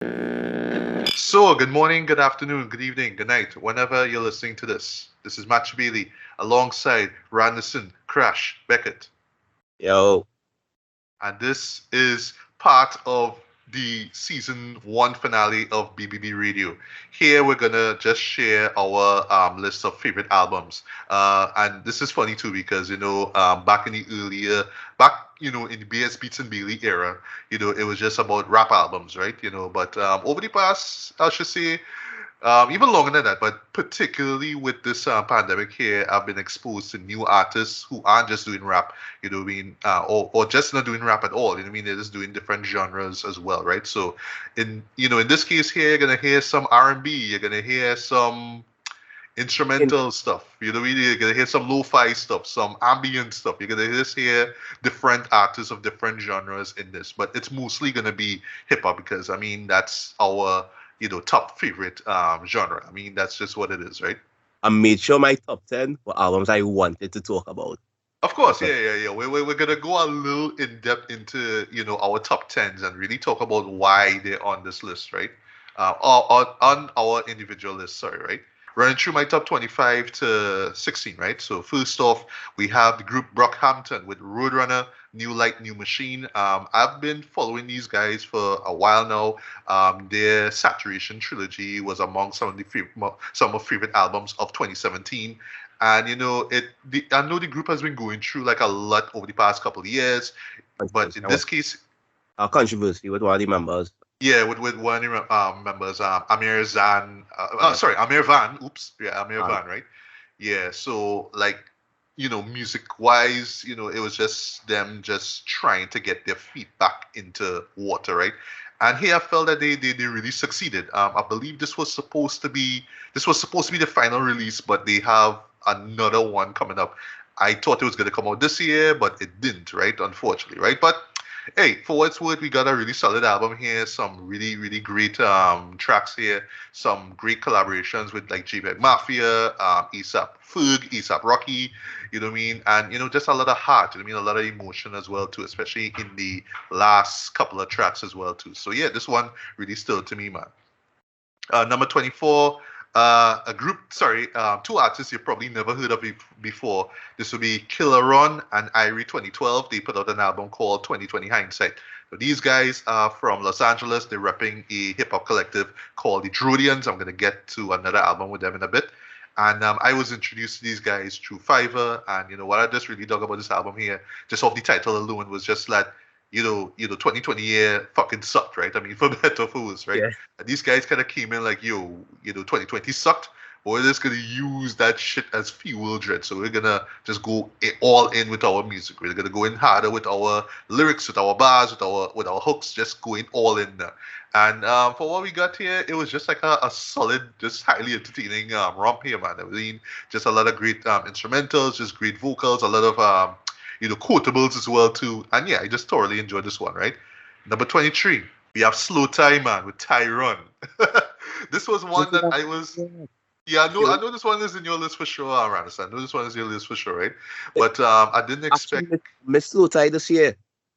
So, good morning, good afternoon, good evening, good night, whenever you're listening to this. This is Match Bailey alongside Randerson, Crash, Beckett. Yo, And this is part of the season one finale of BBB Radio. Here we're gonna just share our list of favorite albums. And this is funny too because back in the earlier, back in the BS Beats and Bailey era, it was just about rap albums, right? But over the past, I should say, even longer than that, but particularly with this pandemic here, I've been exposed to new artists who aren't just doing rap, or just not doing rap at all. You know what I mean? They're just doing different genres as well, right? So, in this case here, you're gonna hear some R&B, you're gonna hear some in instrumental stuff. You're gonna hear some lo-fi stuff, some ambient stuff. You're gonna just hear different artists of different genres in this, but it's mostly gonna be hip hop because I mean that's our top favorite genre. I mean that's just what it is, right? I made sure my top 10 were albums I wanted to talk about. Of course, Okay. yeah. We're gonna go a little in depth into our top tens and really talk about why they're on this list, right? On our individual list, sorry, right? Running through my top 25 to 16, right? So first off, we have the group Brockhampton with Roadrunner, New Light, New Machine. I've been following these guys for a while now. Their Saturation trilogy was among some of favorite albums of 2017. And I know the group has been going through like a lot over the past couple of years, but Controversy. in this case, A controversy with one of the members. yeah, with one of the members, Amir Zan, Yeah. sorry, Amir Van. Oops, yeah, Amir Um, Van, right? Yeah, so like music wise, it was just them just trying to get their feet back into water, right? And here I felt that they really succeeded. I believe this was supposed to be the final release, but they have another one coming up. I thought it was going to come out this year, but it didn't, right? Unfortunately, right? But hey, for what it's worth, we got a really solid album here. Some really, really great tracks here. Some great collaborations with like JPEG Mafia, ASAP Ferg, ASAP Rocky. You know what I mean? And just a lot of heart. You know what I mean? A lot of emotion as well too, especially in the last couple of tracks as well too. So yeah, this one really stood to me, man. Number 24, two artists you've probably never heard of before. This will be Killer Ron and Irie 2012. They put out an album called 2020 Hindsight. So these guys are from Los Angeles. They're repping a hip hop collective called the Drodians. I'm going to get to another album with them in a bit. And I was introduced to these guys through Fiverr. And what I just really dug about this album here, just off the title alone, was just that 2020 year fucking sucked, right? I mean, for better or for worse, right? yeah. And these guys kind of came in like, 2020 sucked, but we're just gonna use that shit as fuel, dread. So we're gonna just go all in with our music. We're gonna go in harder with our lyrics, with our bars, with our hooks, just going all in there. And for what we got here, it was just like a solid, just highly entertaining romp here, man. I mean, just a lot of great instrumentals, just great vocals, a lot of quotables as well too. And yeah, I just thoroughly enjoyed this one, right? Number 23, we have Slow Tie Man with Tyron. This was one that I was. Yeah, I know this one is in your list for sure, Randerson. I know this one is your list for sure, right? But I didn't Actually, expect. Miss Slow Tie this year.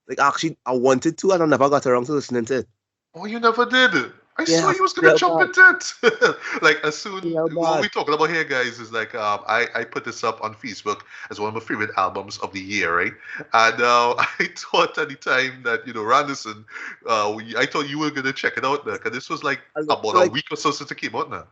Like, actually, I wanted to, and I never got around to listening to it. Oh, you never did. I Yeah, saw I you was gonna feel jump bad. into it. Like as soon Feel what bad. we talking about here, guys, is like I put this up on Facebook as one of my favorite albums of the year, right? And I thought at the time that Randerson, I thought you were gonna check it out because this was like I was about a like, week or so since it came out now.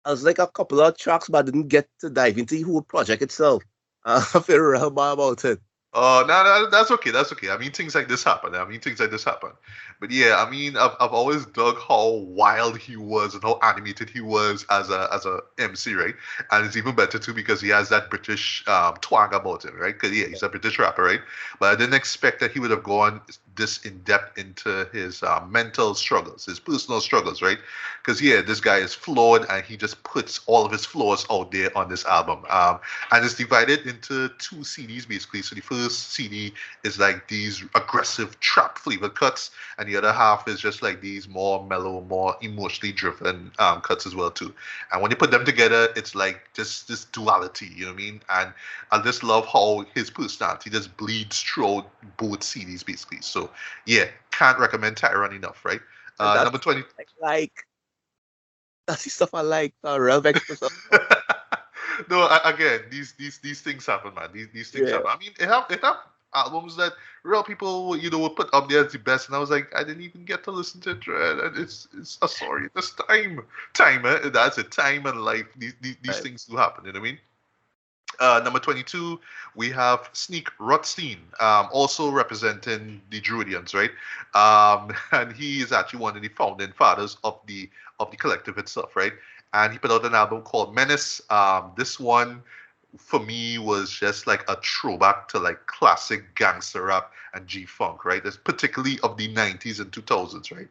I was like a couple of tracks, but I didn't get to dive into the whole project itself. I feel real bad about it. Oh, no, that's okay. That's okay. I mean, things like this happen. I mean, things like this happen. But yeah, I mean, I've always dug how wild he was and how animated he was as a MC, right? And it's even better too because he has that British twang about him, right? Because yeah, he's a British rapper, right? But I didn't expect that he would have gone this in depth into his mental struggles, his personal struggles, right? Because yeah, this guy is flawed and he just puts all of his flaws out there on this album. And it's divided into two CDs basically. So the first CD is like these aggressive trap flavored cuts, and the other half is just like these more mellow, more emotionally driven cuts as well too. And when you put them together, it's like just this duality, you know what I mean? And I just love how his personality just bleeds throughout both CDs basically. So yeah, can't recommend Tyron enough, right? And Number 20. like that's the stuff I like. Real Vex. No, again, these things happen, man. These things Yeah. happen. I mean, it have albums that real people, would put up there as the best, and I was like, I didn't even get to listen to it. And it's sorry, this time, that's it. Time and life. These Right. things do happen. You know what I mean? Number 22, we have Sneak Rothstein, also representing the Druidians, right? And he is actually one of the founding fathers of the collective itself, right? And he put out an album called Menace. This one, for me, was just like a throwback to like classic gangster rap and G-funk, right? It's particularly of the 90s and 2000s, right?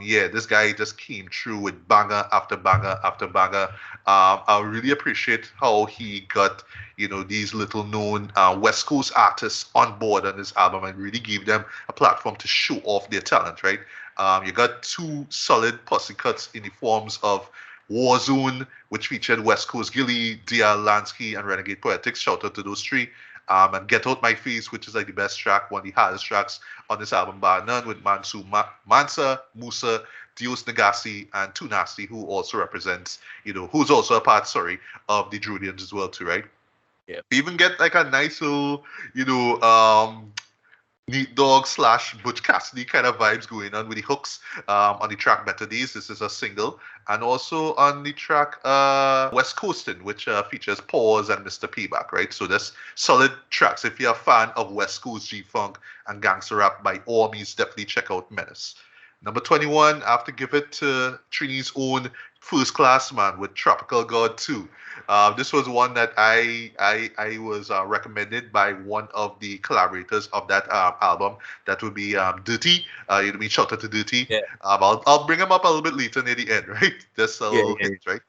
Yeah, this guy just came through with banger after banger after banger. I really appreciate how he got, these little known West Coast artists on board on this album and really gave them a platform to show off their talent, right? You got two solid posse cuts in the forms of Warzone, which featured West Coast Gilly, D.R. Lansky, and Renegade Poetics. Shout out to those three. And Get Out My Face, which is like the best track, one of the hardest tracks on this album bar none, with Mansa, Musa, Dios Nagasi, and Too Nasty, who also represents, who's also a part, of the Druidians as well, too, right? Yeah. We even get like a nice little, Neat Dog / Butch Cassidy kind of vibes going on with the hooks on the track Better Days. This is a single. And also on the track West Coastin', which features Pause and Mr. Payback, right? So that's solid tracks. If you're a fan of West Coast G-Funk and gangster rap, by all means, definitely check out Menace. Number 21, I have to give it to Trini's own First Class Man with Tropical God 2. This was one that I was recommended by one of the collaborators of that album. That would be Dirty. You'd be shout out to Dirty. Yeah. I'll bring him up a little bit later near the end, right? Just a little hint, right?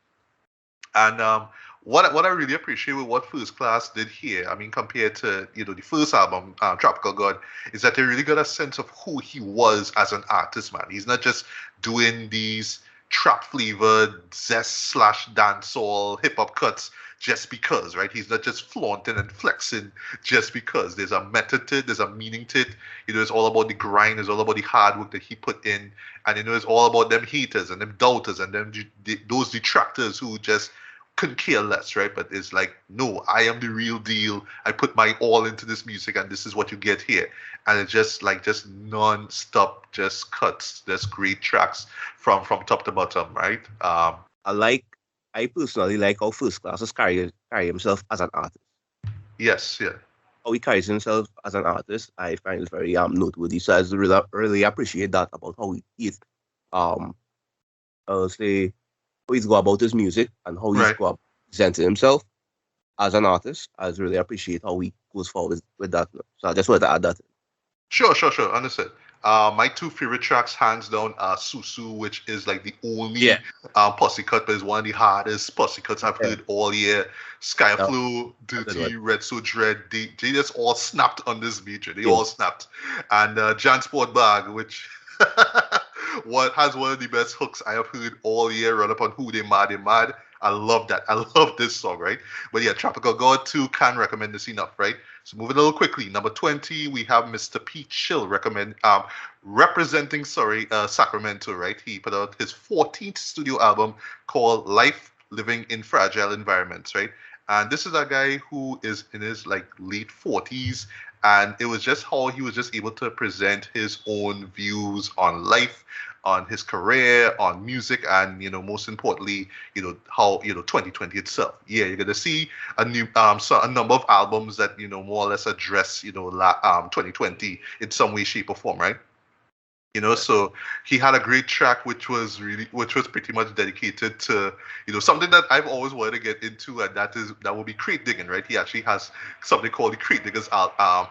And what I really appreciate with what First Class did here, I mean, compared to the first album, Tropical God, is that they really got a sense of who he was as an artist, man. He's not just doing these trap flavored zest / dancehall hip hop cuts just because, right? He's not just flaunting and flexing just because. There's a method to it, there's a meaning to it. It's all about the grind, it's all about the hard work that he put in, and it's all about them haters and them doubters and them those detractors who just couldn't care less, right? But it's like, no, I am the real deal. I put my all into this music, and this is what you get here. And it's just non-stop, just cuts, just great tracks from top to bottom, right? I personally like how First Class has carry himself as an artist. Yes, yeah. How he carries himself as an artist, I find it very noteworthy. So I really appreciate that about how he's I'll say how he's go about his music and how he's go about presenting himself as an artist. I really appreciate how he goes forward with that. So I just wanted to add that. Sure. Understood. My two favorite tracks, hands down, are Susu, which is like the only posse cut, but it's one of the hardest posse cuts I've heard all year. Skyflow, Dirty, Red So Dread, they just all snapped on this beat. They all snapped. And Jansport Bag, which has one of the best hooks I have heard all year, run up on Who They Mad. I love that. I love this song, right? But yeah, Tropical God 2, can't recommend this enough, right? So moving a little quickly. Number 20, we have Mr. Pete Chill representing Sacramento, right? He put out his 14th studio album called Life Living in Fragile Environments, right? And this is a guy who is in his like late 40s, and it was just how he was just able to present his own views on life, on his career, on music, and most importantly, how 2020 itself. Yeah, you're gonna see a new a number of albums that more or less address 2020 in some way, shape, or form, right? So he had a great track which was pretty much dedicated to something that I've always wanted to get into, and that would be crate digging, right? He actually has something called the Crate Diggers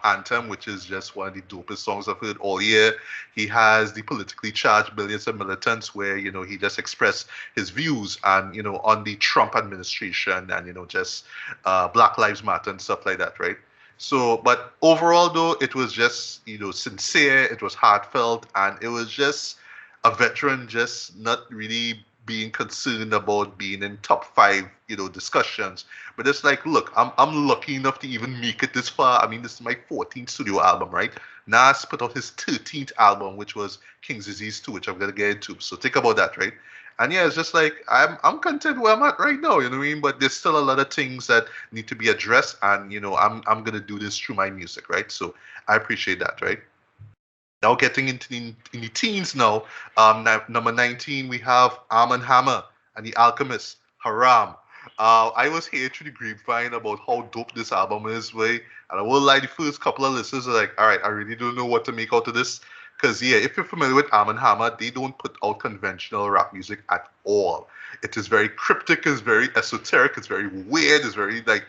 Anthem, which is just one of the dopest songs I've heard all year. He has the Politically Charged Billions and Militants, where he just expressed his views and on the Trump administration and just Black Lives Matter and stuff like that, right? So, but overall, though, it was just, sincere, it was heartfelt, and it was just a veteran just not really being concerned about being in top 5, discussions. But it's like, look, I'm lucky enough to even make it this far. I mean, this is my 14th studio album, right? Nas put out his 13th album, which was King's Disease 2, which I'm gonna get into. So think about that, right? And yeah, it's just like I'm content where I'm at right now, you know what I mean? But there's still a lot of things that need to be addressed, and I'm gonna do this through my music, right? So I appreciate that, right? Now getting into in the teens now, number 19 we have Arm& Hammer and The Alchemist, Haram. I was here through the grapevine about how dope this album is, way, and I will lie, the first couple of listens are like, all right, I really don't know what to make out of this. Because, yeah, if you're familiar with Arm& Hammer, they don't put out conventional rap music at all. It is very cryptic, it's very esoteric, it's very weird, it's very, like,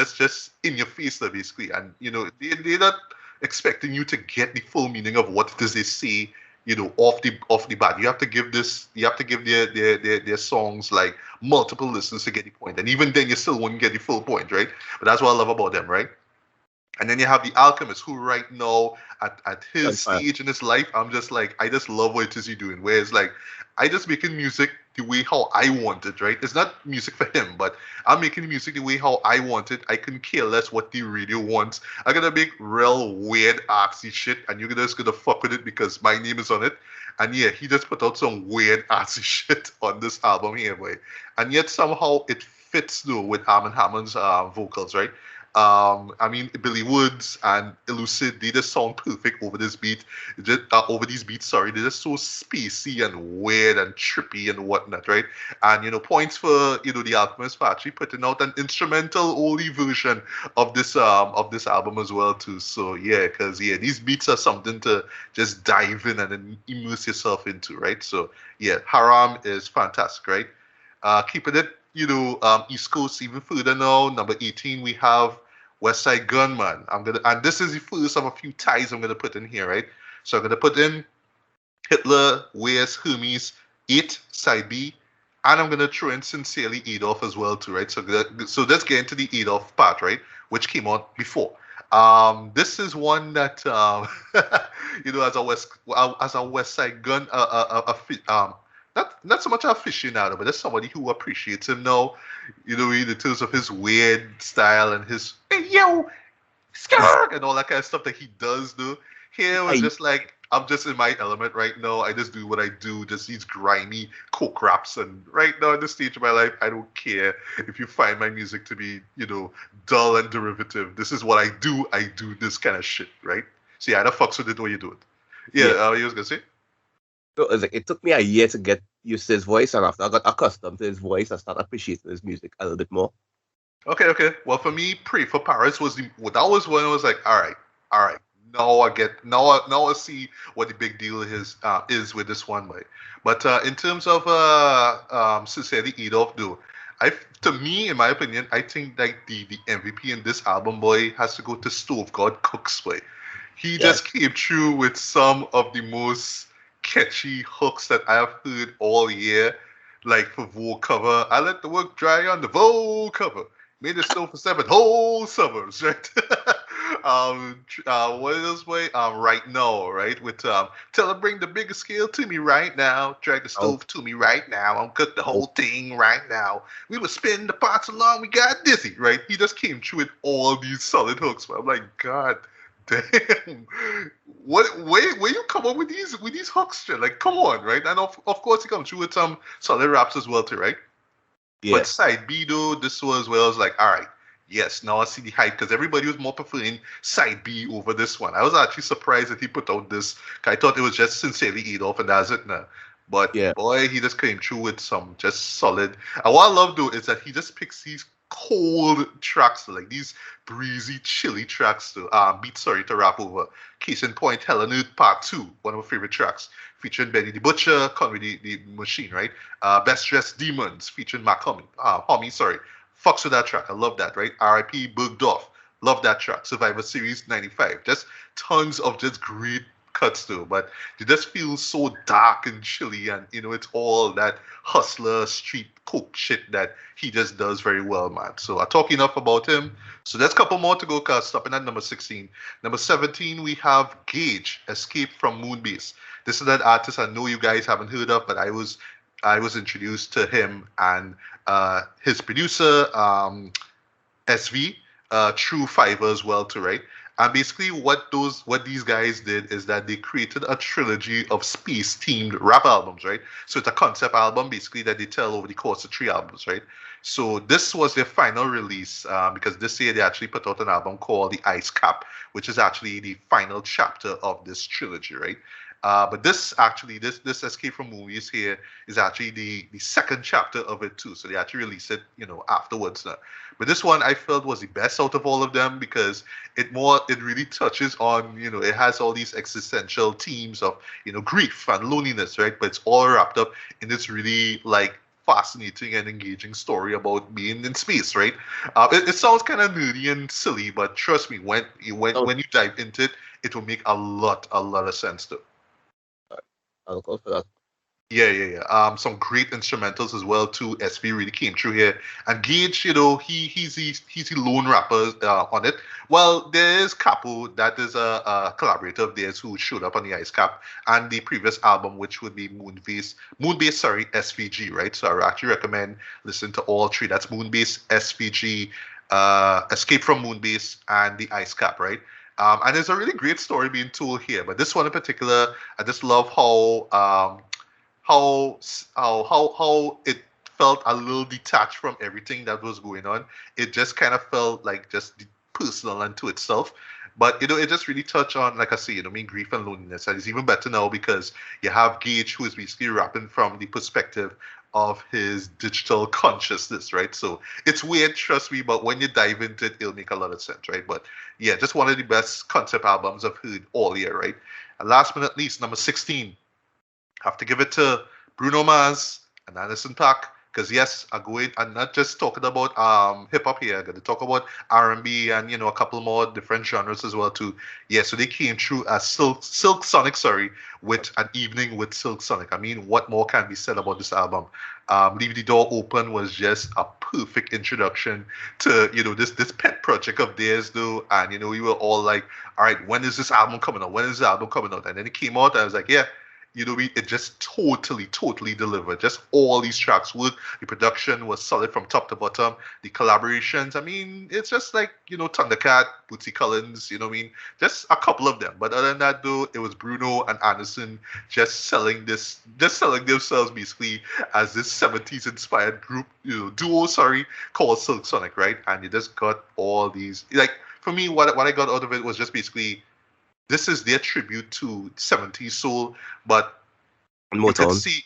just in your face, basically. And, they're not expecting you to get the full meaning of what it is they say, off the bat. You have to give their songs like multiple listens to get the point. And even then you still won't get the full point, right? But that's what I love about them, right? And then you have The Alchemist, who right now at his stage in his life, I'm just like, I just love what it is he's doing. Where it's like, I just making music the way how I want it, right? It's not music for him, but I'm making music the way how I want it. I couldn't care less what the radio wants. I'm gonna make real weird artsy shit, and you're just gonna fuck with it because my name is on it. And yeah, he just put out some weird artsy shit on this album here, boy. And yet somehow it fits though with Arm & Hammer's vocals, right? I mean, Billy Woods and Elucid, they just sound perfect over this beat. Over these beats, sorry. They're just so spacey and weird and trippy and whatnot, right? And, points for, The Alchemist for actually putting out an instrumental only version of this album as well, too. So, yeah, because, yeah, these beats are something to just dive in and then immerse yourself into, right? So, yeah, Haram is fantastic, right? Keeping it, East Coast even further now. Number 18, we have West Side Gunman. And this is the first of a few ties I'm gonna put in here, right? So I'm gonna put in Hitler, Wears, Hermes, 8, Side B, and I'm gonna throw in Sincerely Adolf as well too, right? So let's get into the Adolf part, right? Which came out before. This is one that as a West Side Gun, not so much an aficionado, but as somebody who appreciates him now, in terms of his weird style and his hey yo, scar and all that kind of stuff that he does do. Here was just like, I'm just in my element right now. I just do what I do, just these grimy coke raps. And right now at this stage of my life, I don't care if you find my music to be, dull and derivative. This is what I do. I do this kind of shit, right? So yeah, I don't fucks with it the way you do it. Yeah, you was gonna say? So it took me a year to get used to his voice, and after I got accustomed to his voice, I started appreciating his music a little bit more. Okay. Well, for me, Pray for Paris was that was when I was like, all right. Now I see what the big deal is with this one, way. But in terms of Sincerely Adolf, though, to me, in my opinion, I think like the MVP in this album, boy, has to go to Stove God Cooks, boy. He just came through with some of the most catchy hooks that I have heard all year, like for Vogue cover. I let the work dry on the Vogue cover. Made it snow for 7 whole summers, right? What else, way? Right now, right? With tell her bring the bigger scale to me right now. Drag the stove to me right now. I'm cook the whole thing right now. We will spin the pots along. We got dizzy, right? He just came through with all these solid hooks. But I'm like, God damn, where you come up with these hooks? Like, come on, right? And of course he comes through with some solid raps as well too, right? Yeah. But side B though, this was where I was like, all right, yes, now I see the hype because everybody was more preferring side B over this one. I was actually surprised that he put out this. I thought it was just Sincerely Adolf and that's it now. But boy, he just came through with some just solid. And what I love though is that he just picks these cold tracks, like these breezy, chilly tracks to to rap over. Case in point, Hell on Earth Part 2, one of my favorite tracks, featuring Benny the Butcher, Conway the Machine, right? Best Dressed Demons, featuring Mark Homie, sorry. Fucks with that track. I love that, right? R.I.P. Bergdorf. Love that track. Survivor Series 95. Just tons of just great cuts too, but it just feels so dark and chilly, and it's all that hustler street coke shit that he just does very well, man. So I talk enough about him. So there's a couple more to go, stopping at number 16. Number 17, we have Gage, Escape from Moonbase. This is that artist I know you guys haven't heard of, but I was introduced to him and his producer, SV, through Fiverr as well too, right? And basically, what these guys did is that they created a trilogy of space themed rap albums, right? So it's a concept album basically that they tell over the course of 3 albums, right? So this was their final release because this year they actually put out an album called The Ice Cap, which is actually the final chapter of this trilogy, right? But this Escape from Movies here is actually the second chapter of it too. So they actually released it, afterwards now. But this one I felt was the best out of all of them because it really touches on, it has all these existential themes of, grief and loneliness, right? But it's all wrapped up in this really like fascinating and engaging story about being in space, right? It sounds kind of nerdy and silly, but trust me, when you dive into it, it will make a lot of sense too. I'll go for that. Yeah. Some great instrumentals as well too. SV really came through here, and Gage, he's the lone rapper on it. Well, there is Capo, that is a collaborator of theirs who showed up on the Ice Cap and the previous album, which would be Moonbase, sorry, SVG, right? So I actually recommend listening to all three. That's Moonbase, SVG, Escape from Moonbase, and the Ice Cap, right? And there's a really great story being told here, but this one in particular, I just love how it felt a little detached from everything that was going on. It just kind of felt like just personal unto itself. But it just really touched on, like I say, grief and loneliness. And it's even better now because you have Gage, who is basically rapping from the perspective of his digital consciousness, right? So it's weird, trust me, but when you dive into it, it'll make a lot of sense, right? But yeah, just one of the best concept albums I've heard all year, right? And last but not least, number 16, have to give it to Bruno Mars and Anderson .Paak. Because yes, I'm not just talking about hip hop here. I'm going to talk about R&B and a couple more different genres as well too. Yeah, so they came through as Silk Sonic, with An Evening with Silk Sonic. I mean, what more can be said about this album? Leave the Door Open was just a perfect introduction to this pet project of theirs though, and we were all like, all right, when is this album coming out? When is the album coming out? And then it came out, and I was like, yeah. It just totally delivered. Just all these tracks worked. The production was solid from top to bottom. The collaborations, I mean, it's just like, Thundercat, Bootsy Collins, just a couple of them. But other than that, though, it was Bruno and Anderson just selling themselves basically as this 70s inspired group, duo, called Silk Sonic, right? And you just got all these, like, for me, what I got out of it was just basically, this is their tribute to 70s soul, but Motown. You could see,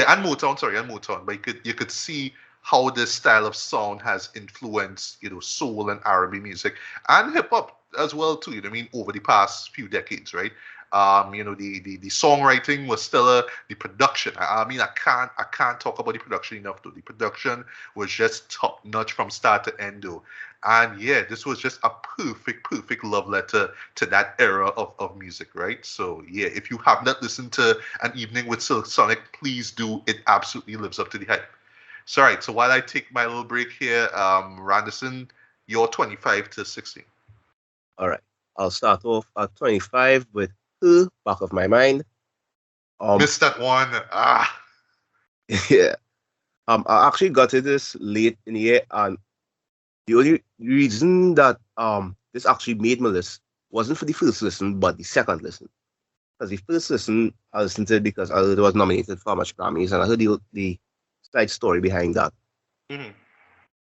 and Motown. But you could see how this style of sound has influenced, soul and R&B music and hip hop as well too. Over the past few decades, right? The songwriting was stellar. The production, I can't talk about the production enough though. The production was just top notch from start to end though. And yeah, this was just a perfect love letter to that era of music, right? So yeah, if you have not listened to An Evening with Silk Sonic, please do. It absolutely lives up to the hype. So all right, so while I take my little break here, Randerson, you're 25 to 16. All right, I'll start off at 25 with Back of My Mind. Missed that one. Yeah. I actually got to this late in the year, and the only reason that this actually made my list wasn't for the first listen, but the second listen. Because the first listen, I listened to it because I heard it was nominated for much Grammys, and I heard the side story behind that. Mm-hmm.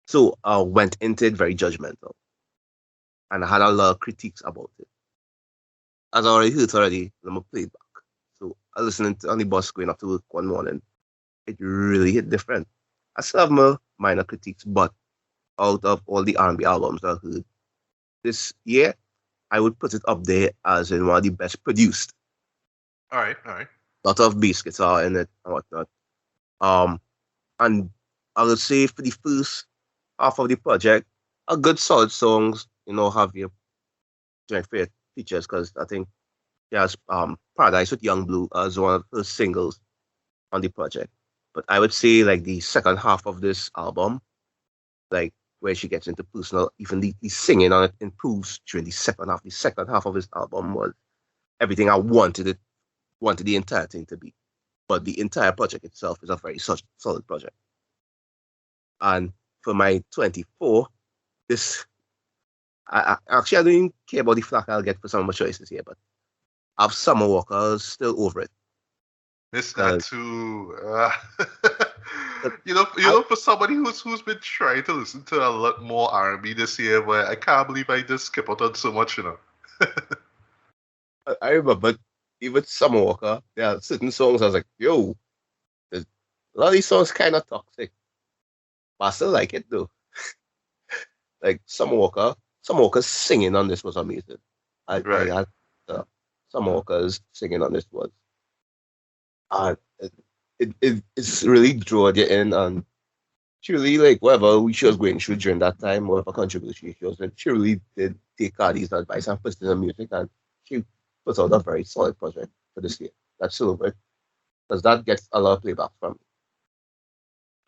So I went into it very judgmental, and I had a lot of critiques about it. As I already heard already, let me play it back. So I listened on the bus going up to work one morning. It really hit different. I still have my minor critiques, but out of all the R&B albums I heard this year, I would put it up there as in one of the best produced. All right. Lot of bass guitar in it and whatnot. And I would say for the first half of the project, a good solid songs, have your favorite features, because I think there's Paradise with Young Blue as one of the first singles on the project. But I would say like the second half of this album, like where she gets into personal, even the singing on it improves during the second half. The second half of this album was everything I wanted it wanted the entire thing to be. But the entire project itself is a very solid project. And for my 24, this actually I don't even care about the flack I'll get for some of my choices here, but I've Summer Walker still over it. Miss that too. For somebody who's been trying to listen to a lot more R&B this year, but I can't believe I just skip out on so much, I remember even Summer Walker, there are certain songs I was like, yo, a lot of these songs kind of toxic, but I still like it though. Like Summer Walker's singing on this was amazing. I had Summer Walker's singing on this was, and it's really drawn you in, and she really, like, whatever she was going through during that time, whatever contribution she was in, she really did take Cardi's advice and put it in her music, and she puts out a very solid project for this year. That's silver, because that gets a lot of playback from me.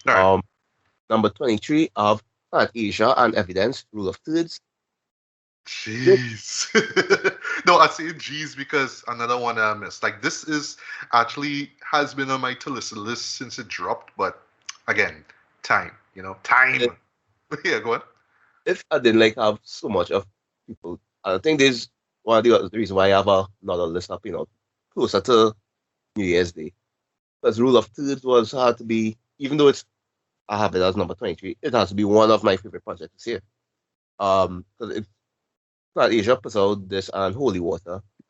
Right. Number 23 of H.E.R. and Evidence, Rule of Thirds. Jeez. No, I say jeez because another one I missed. Like, this is actually has been on my to listen list since it dropped, but again, time. Yeah, go on. If I didn't have so much of people, I think there's one of the reason why I have another list up, closer to New Year's Day. Because Rule of Thirds was hard to be, even though I have it as number 23, it has to be one of my favorite projects this year. Because if Asia puts out this and Holy Water, he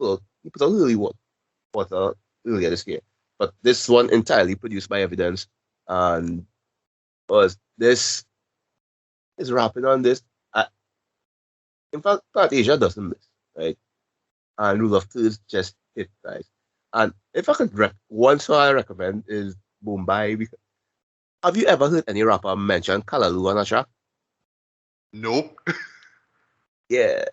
put out Holy Water earlier this year. But this one entirely produced by Evidence, and this is rapping on this. In fact, Asia doesn't miss, right? And Rule of Thirds just hit, guys. And if I could one song I recommend is Bombay. Because have you ever heard any rapper mention Kalaloo on a track? Nope. Yeah.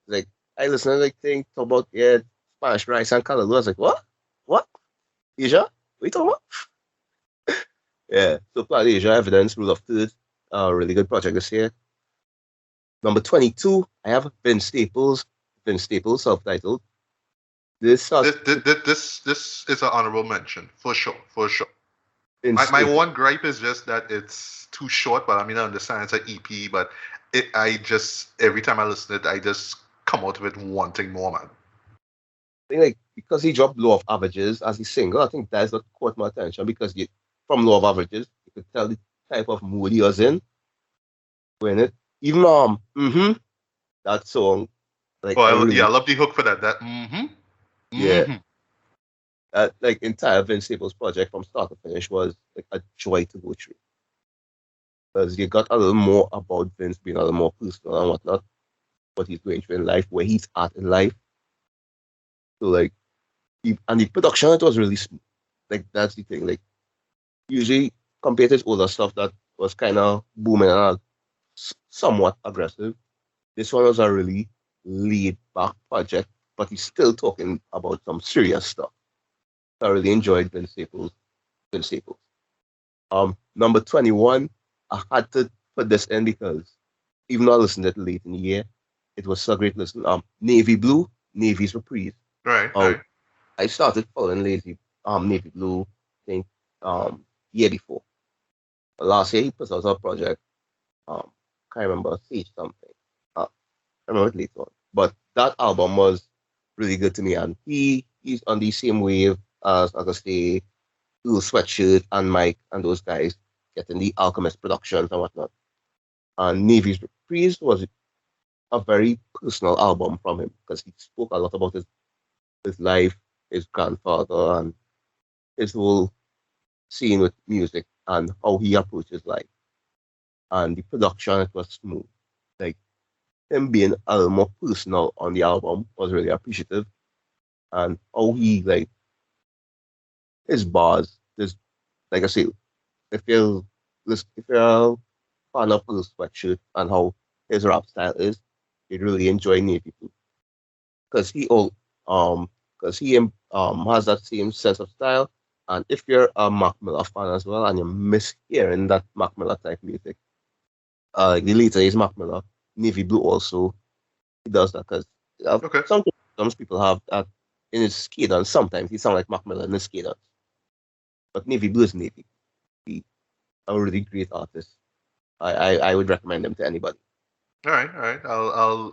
Like, I listen to things about Spanish rice and Kalaloo. I was like, what? What? Asia? What are you talking about? Yeah. So Planet Asia, Evidence, Rule of Thirds, really good project this year. Number 22, I have Vince Staples, self-titled. This is an honorable mention for sure. My one gripe is just that it's too short, but I mean I understand it's an EP, but every time I listen to it, I just come out of it wanting more, man. I think because he dropped Law of Averages as his single, I think that's what caught my attention because from Law of Averages, you could tell the type of mood he was in when it even that song. Like, I love the hook for that. Yeah. That entire Vince Staples project from start to finish was like a joy to go through. Because you got a little more about Vince being a little more personal and whatnot, what he's going through in life, where he's at in life. So and the production, it was really smooth. Like, that's the thing. Like, usually compared to his older stuff that was kind of booming and somewhat aggressive, this one was a really laid back project, but he's still talking about some serious stuff. I really enjoyed Vince Staples. Number 21, I had to put this in because even though I listened to it late in the year, it was so great to listen. Navy Blue, Navy's Reprise. Right. I started following Navy Blue, I think, year before. Last year he put out a project. Can't remember, Sage something. I remember it later on. But that album was really good to me, and he's on the same wave as Auguste, Little Sweatshirt, and Mike, and those guys getting the Alchemist productions and whatnot. And Navy's Reprise was a very personal album from him because he spoke a lot about his life, his grandfather, and his whole scene with music and how he approaches life. And the production, it was smooth. Like, him being a little more personal on the album was really appreciative. And how he, his bars, like I say, if you're a fan of Little Sweatshirt and how his rap style is, you'd really enjoy Navy Blue. Because he has that same sense of style. And if you're a Mac Miller fan as well and you miss hearing that Mac Miller type music, the later is Mac Miller, Navy Blue also, he does that because some people have that in his skate sometimes he sounds like Mac Miller in his skate. But Navy Blue is Navy. He's a really great artist. I would recommend him to anybody. All right, all right.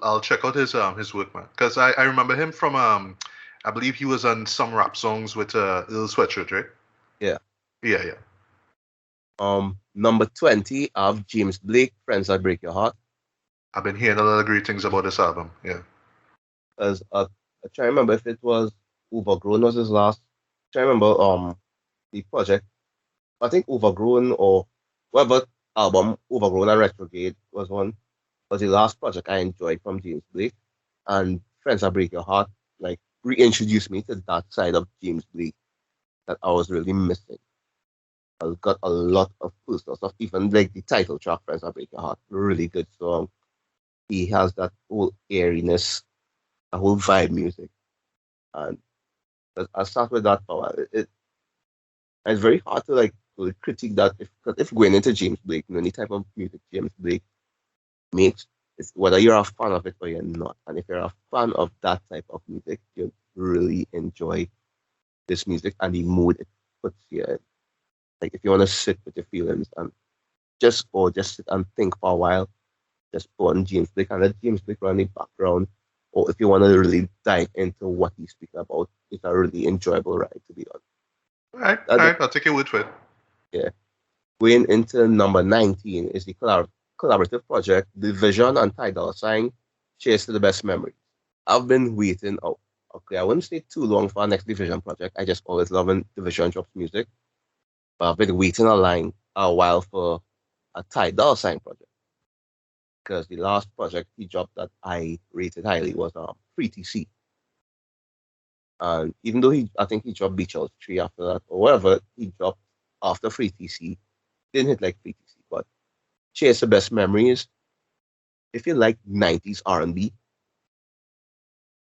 I'll check out his work, man. Because I remember him from I believe he was on some rap songs with Lil Sweatshirt, right? Yeah. Yeah, yeah. Number 20, I have James Blake, Friends That Break Your Heart. I've been hearing a lot of great things about this album. Yeah. As I try to remember if it was Overgrown was his last. I try to remember the project. I think Overgrown or whatever album, Overgrown and Retrograde was one. Was the last project I enjoyed from James Blake. And Friends That Break Your Heart like reintroduced me to that side of James Blake that I was really missing. I got a lot of personal stuff, even like the title track, Friends That Break Your Heart, really good song. He has that whole airiness, a whole vibe music. And I start with that power. It's very hard to like to critique that if going into James Blake, any type of music James Blake makes, it's whether you're a fan of it or you're not. And if you're a fan of that type of music, you really enjoy this music and the mood it puts you in. Like if you want to sit with your feelings and just sit and think for a while, just put on James Blake and let James Blake run in the background. Or if you want to really dive into what he's speaking about, it's a really enjoyable ride to be on. All right, all right. I'll take your word for it. Yeah. Going into number 19 is the collaborative project, The Vision and Ty Dolla $ign, Cheers to the Best Memories. I've been waiting. Oh, okay, I wouldn't stay too long for our next Division project. I just always love when Division drops music. But I've been waiting a while for a Ty Dolla $ign project. Because the last project he dropped that I rated highly was Free TC. And even though I think he dropped Beach House 3 after that, or whatever he dropped after Free TC, didn't hit like Free TC, but Cheers the Best Memories. If you like 90s R&B,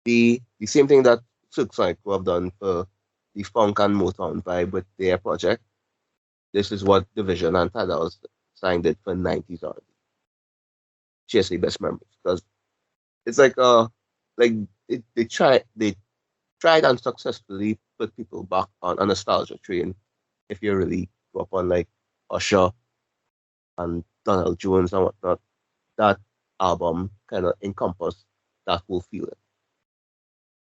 the same thing that Silk Sonic have done for the funk and Motown vibe with their project, this is what Division and Ty Dolla $ign did for 90s R&B. Cheers the Best Memories, because it's like they tried and successfully put people back on a nostalgia train. If you really go up on like Usher and Donald Jones and whatnot, that album kind of encompass that whole feeling.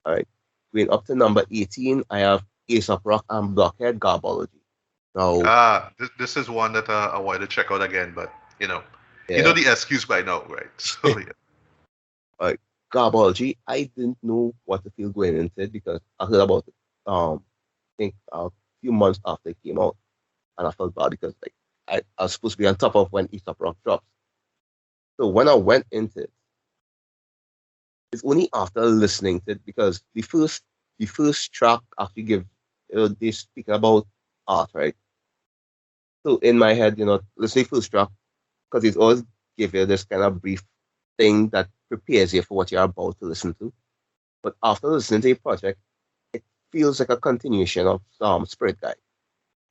All right. Going up to number 18, I have A$AP Rock and Blockhead Garbology. Now, this is one that I wanted to check out again, but you know yeah. the excuse by now, right? So yeah. All right. Garbology, I didn't know what to feel going into it because I heard about it I think a few months after it came out, and I felt bad because like I was supposed to be on top of when A$AP Rock drops. So when I went into it, it's only after listening to it because the first track after you give they speak about art, right? So in my head, listening to the first track because it always give you this kind of brief thing that prepares you for what you're about to listen to. But after listening to a project, it feels like a continuation of Spirit Guide.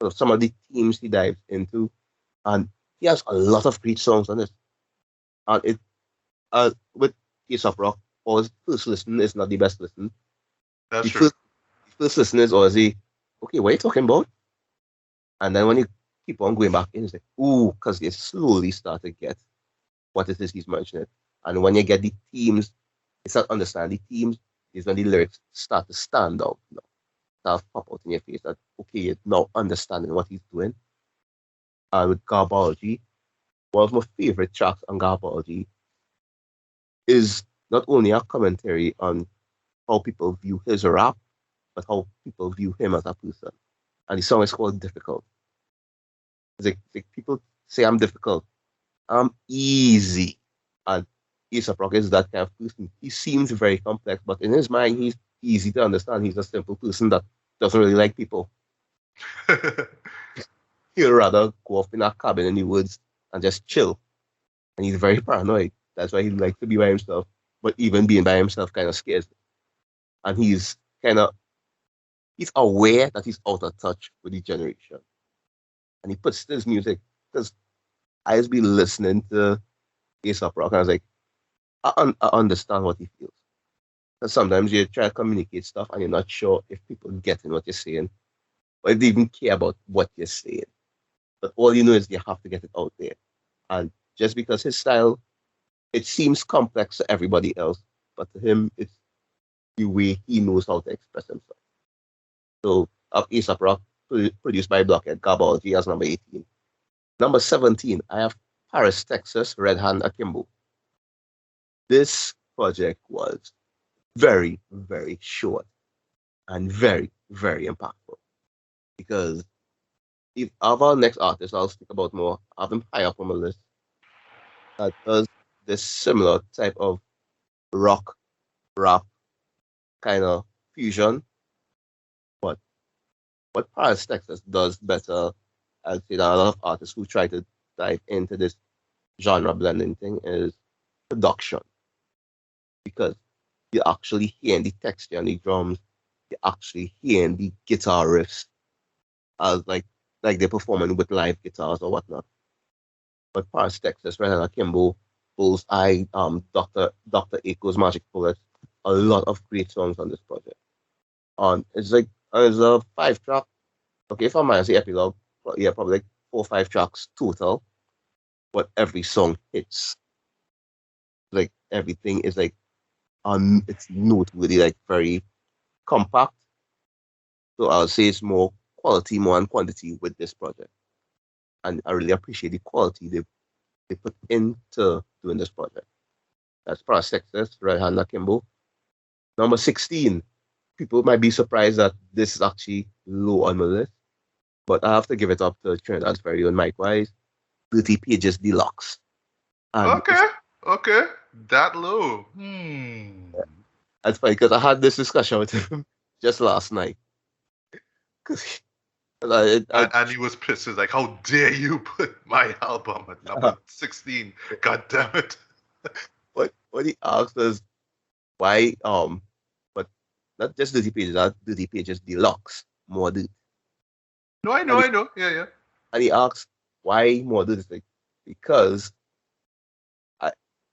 So some of the themes he dives into, and he has a lot of great songs on this. And it with A$AP Rock, always first listen is not the best listen. That's true. First listen is always okay, what are you talking about? And then when you keep on going back in, it's like, ooh, because you slowly start to get what it is he's mentioning. And when you get the themes, you start to understand the themes, is when the lyrics start to stand out. Start pop out in your face that, okay, you're now understanding what he's doing. And with Garbology, one of my favorite tracks on Garbology is not only a commentary on how people view his rap, but how people view him as a person. And the song is called Difficult. It's like people say I'm difficult. I'm easy. And A$AP Rock is that kind of person. He seems very complex, but in his mind, he's easy to understand. He's a simple person that doesn't really like people. He'd rather go off in a cabin in the woods and just chill. And he's very paranoid. That's why he likes to be by himself. But even being by himself kind of scares him. And he's aware that he's out of touch with the generation. And he puts this music, because I used to be listening to A$AP Rock, and I was like, I understand what he feels. Because sometimes you try to communicate stuff and you're not sure if people getting what you're saying or if they even care about what you're saying. But all you know is you have to get it out there. And just because his style, it seems complex to everybody else, but to him, it's the way he knows how to express himself. So, of A$AP Rock, produced by Blockhead, Garbology as number 18. Number 17, I have Paris, Texas, Red Hand Akimbo. This project was very, very short and very, very impactful. Because if of our next artist, I'll speak about more, I have them high up on my list, that does this similar type of rock, rap kind of fusion. But what Paris, Texas does better, I'd say, than a lot of artists who try to dive into this genre blending thing is production. Because you're actually hearing the texture on the drums, you're actually hearing the guitar riffs as like they're performing with live guitars or whatnot. But Paris, Texas, Red and Akimbo, Bullseye, Dr. Echo's Magic Bullet, a lot of great songs on this project. It's a 5-track. Okay, if I'm minus the epilogue, yeah, probably like 4 or 5 tracks total. But every song hits. Like everything is like it's noteworthy, like very compact. So I'll say it's more quality more than quantity with this project. And I really appreciate the quality they put into doing this project. That's Paris, Texas, Red Hand Akimbo. Number 16. People might be surprised that this is actually low on my list, but I have to give it up to Trinidad's very own Mike Wise, Dirty Pages Deluxe. And Okay. That low. That's funny because I had this discussion with him just last night. And he was pissed. He's like, "How dare you put my album at number 16? God damn it!" What he asked is why but not just Dirty Pages, that Dirty Pages Deluxe more dude. No, I know. Yeah. And he asked why more dude. It's like because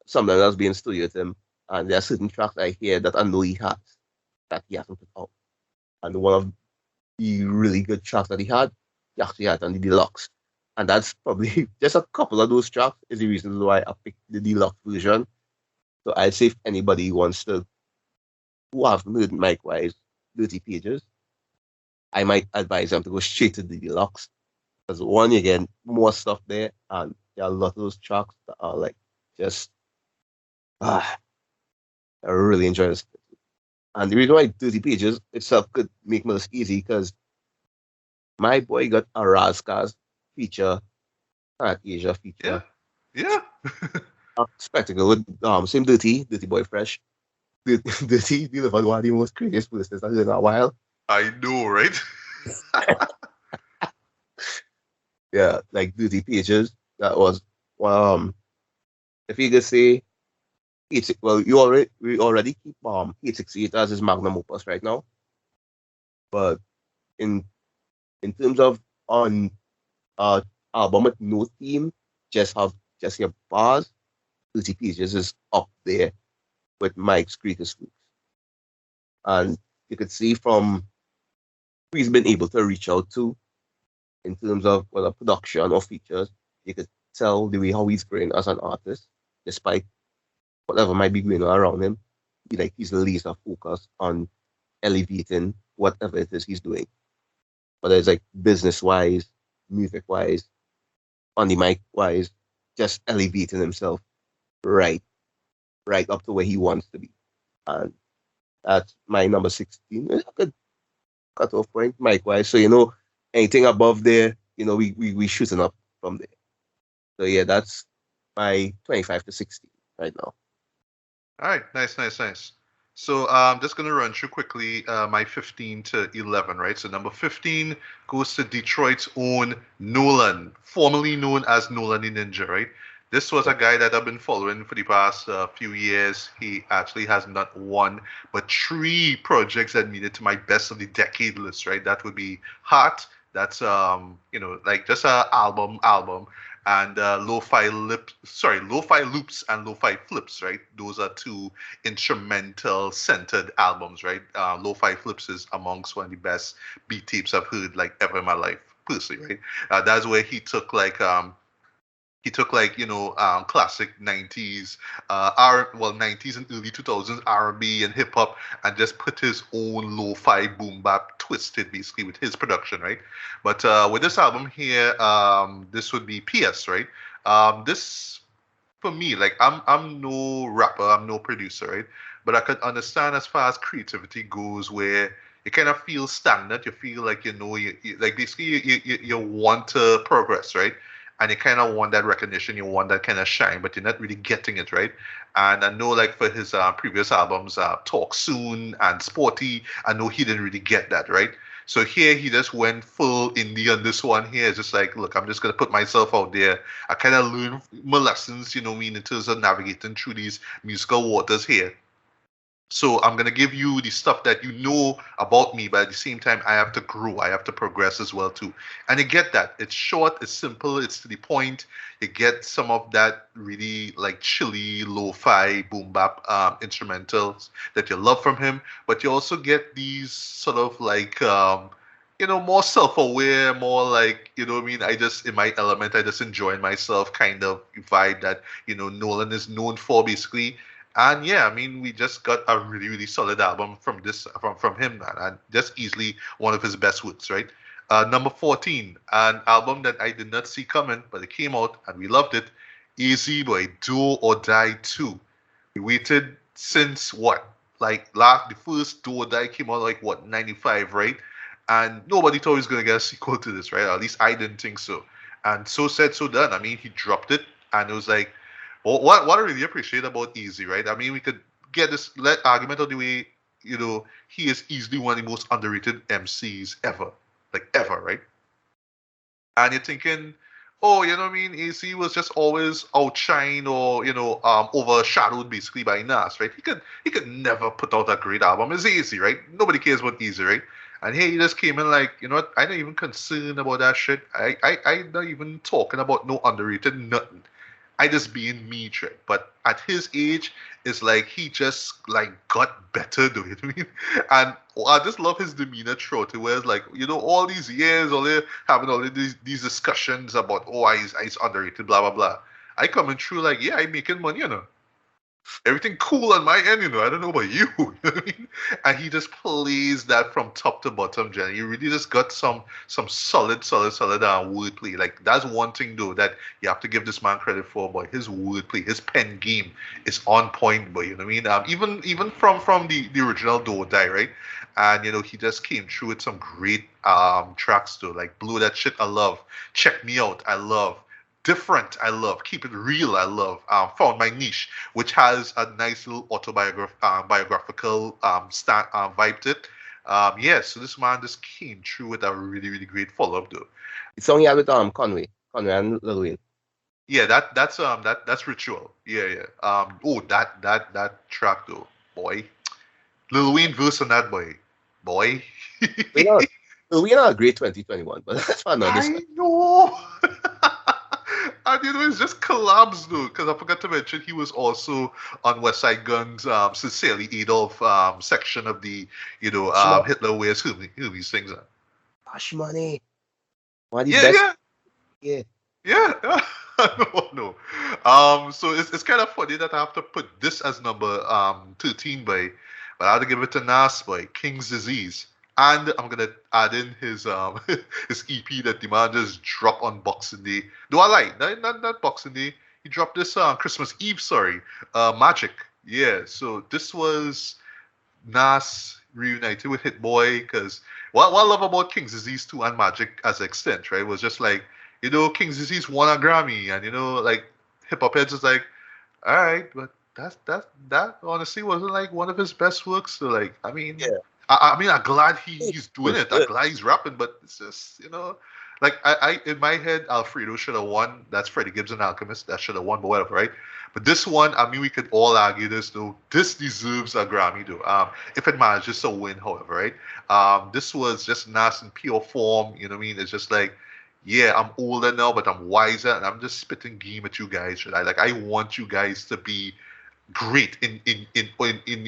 sometimes I was being studio with him, and there are certain tracks I hear that I know he has that he hasn't put out. And one of the really good tracks that he actually had on the deluxe. And that's probably just a couple of those tracks is the reason why I picked the deluxe version. So I'd say if anybody wants to, who haven't heard Mike Wise, Dirty Pages, I might advise them to go straight to the deluxe. Because one, you get more stuff there, and there are a lot of those tracks that are like just, I really enjoy this. And the reason why Dirty Pages itself could make me less easy because my boy got a Razkaz feature, Asia feature. Yeah. Spectacle with same Dirty Boy Fresh. Dirty delivered one of the most craziest places I've in a while. I know, right? Yeah, like Dirty Pages. That was if you could say we already keep H68 as his magnum opus right now. But in terms of on album with no theme, just your bars, Dirty Pages is up there with Mike's greatest works. And you could see from who he's been able to reach out to in terms of whether production or features, you could tell the way how he's growing as an artist, despite whatever might be going on around him. He's laser focused on elevating whatever it is he's doing. Whether it's like business wise, music wise, on the mic wise, just elevating himself right up to where he wants to be. And that's my number 16. It's a good cutoff point, mic wise. So anything above there, we shooting up from there. So yeah, that's my 25 to 16 right now. All right, nice. So I'm just gonna run through quickly my 15 to 11, right? So number 15 goes to Detroit's own Nolan, formerly known as Nolan the Ninja, right? This was a guy that I've been following for the past few years. He actually has not one, but 3 projects that made it to my best of the decade list, right? That would be Hot. That's like just a album. and lo-fi loops and lo-fi flips, right? Those are two instrumental centered albums, right? Lo-fi flips is amongst one of the best beat tapes I've heard like ever in my life, personally, right? That's where he took classic 90s 90s and early 2000s R&B and hip hop and just put his own lo-fi boom bap twisted basically with his production, right? But with this album here, this would be PS, right? This for me, like I'm no rapper, I'm no producer, right? But I could understand as far as creativity goes, where you kind of feel stagnant. You feel like like basically you want to progress, right? And you kind of want that recognition, you want that kind of shine, but you're not really getting it, right? And I know, like for his previous albums, Talk Soon and Sporty, I know he didn't really get that, right? So here he just went full indie on this one here. It's just like, look, I'm just gonna put myself out there. I kind of learned my lessons, in terms of navigating through these musical waters here. So I'm gonna give you the stuff that you know about me, but at the same time, I have to grow, I have to progress as well too. And you get that. It's short, it's simple, it's to the point. You get some of that really like chilly, lo-fi, boom bap instrumentals that you love from him, but you also get these sort of like more self-aware, more like, what I mean, I just in my element, I just enjoying myself kind of vibe that, Nolan is known for basically. And yeah, I mean, we just got a really, really solid album from him, man, and just easily one of his best works, right? Number 14, an album that I did not see coming, but it came out and we loved it. Easy by Do or Die 2. We waited since what? Like the first Do or Die came out like what, 95, right? And nobody thought he was gonna get a sequel to this, right? At least I didn't think so. And so said, so done. I mean, he dropped it, and it was like, well, what I really appreciate about Easy, right? I mean, we could get this argument of the way, he is easily one of the most underrated MCs ever, like ever, right? And you're thinking, oh, you know what I mean? AC was just always outshined or overshadowed basically by Nas, right? He could never put out a great album. It's Easy, right? Nobody cares about Easy, right? And here he just came in like, you know what? I'm not even concerned about that shit. I'm not even talking about no underrated nothing. I just being me, Trey. But at his age, it's like he just like got better, do you know what I mean? And I just love his demeanor throughout it, where it's like, all these years, all they having all these discussions about, oh, he's underrated, blah blah blah. I coming through like, yeah, I'm making money, everything cool on my end, I don't know about you. You know what I mean? And he just plays that from top to bottom, Jenny. You really just got some solid wordplay. Like that's one thing though that you have to give this man credit for, boy. His wordplay, his pen game is on point, boy. You know what I mean? Even from the original Do or Die, right? And he just came through with some great tracks though, like Blow That Shit, I love. Check Me Out, I love. Different, I love. Keep It Real, I love. Found My Niche, which has a nice little biographical vibe to it. Yeah, so this man just came through with a really, really great follow-up, though. It's only had with Conway and Lil Wayne. Yeah, that's Ritual. Yeah. That track though, boy. Lil Wayne verse on that boy. Lil Wayne had a great 2021, but that's not this one. I know. And it's just collabs though, because I forgot to mention he was also on West Side Gun's Sincerely Adolf section of the Hitler Wears Hermes things. Hush Money. Yeah. No. So it's kind of funny that I have to put this as number 13 but I have to give it to Nas by King's Disease. And I'm gonna add in his his EP that the man just dropped on Boxing Day. Do I like? Not Boxing Day. He dropped this Christmas Eve, Magic. Yeah, so this was Nas reunited with Hit Boy, because what I love about King's Disease 2 and Magic as an extent, right, was just like, King's Disease won a Grammy, and like hip hop heads is like, all right, but that honestly wasn't like one of his best works. So like, I mean, yeah. I mean, I'm glad he's doing it. I'm glad he's rapping, but it's just, like I in my head, Alfredo should have won. That's Freddie Gibbs and Alchemist. That should have won, but whatever, right? But this one, I mean, we could all argue this though. This deserves a Grammy though. If it manages to win, however, right? This was just Nas in pure form. You know what I mean? It's just like, yeah, I'm older now, but I'm wiser, and I'm just spitting game at you guys. Right? Like I want you guys to be great in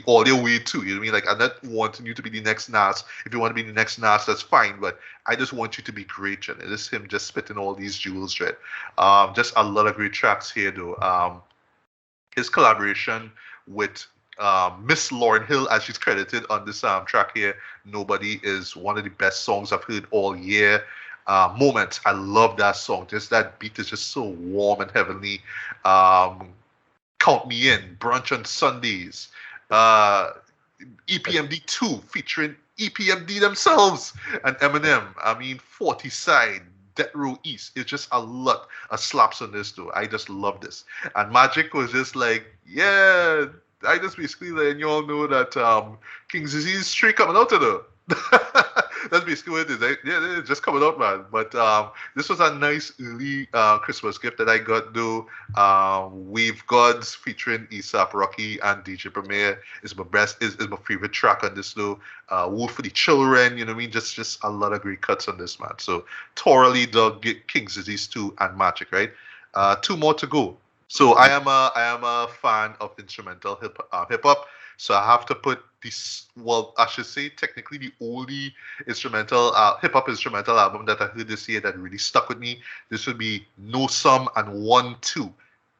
all your way too. You know what I mean? Like I'm not wanting you to be the next Nas. If you want to be the next Nas, that's fine. But I just want you to be great, Jen. It is him just spitting all these jewels, Jen. Just a lot of great tracks here, though. His collaboration with Miss Lauryn Hill, as she's credited on this track here, "Nobody," is one of the best songs I've heard all year. Moment, I love that song. Just that beat is just so warm and heavenly. Um, Count Me In, Brunch on Sundays, EPMD 2 featuring EPMD themselves and Eminem. I mean, 40 Side, Death Row East. It's just a lot of slaps on this too. I just love this. And Magic was just like, yeah, I just basically letting you all know that King's Disease straight coming out of the. That's basically what it is. Yeah, it's just coming out, man. But this was a nice early Christmas gift that I got, though. Wave Gods featuring A$AP Rocky and DJ Premier is my best, is my favorite track on this, though. Wolf for the Children, you know what I mean? Just a lot of great cuts on this, man. So thoroughly dug King's Disease 2 and Magic, right? Two more to go. So I am a fan of instrumental hip hop. So I have to put this. Well, I should say technically the only instrumental hip hop instrumental album that I heard this year that really stuck with me. This would be No Sum and 1-2,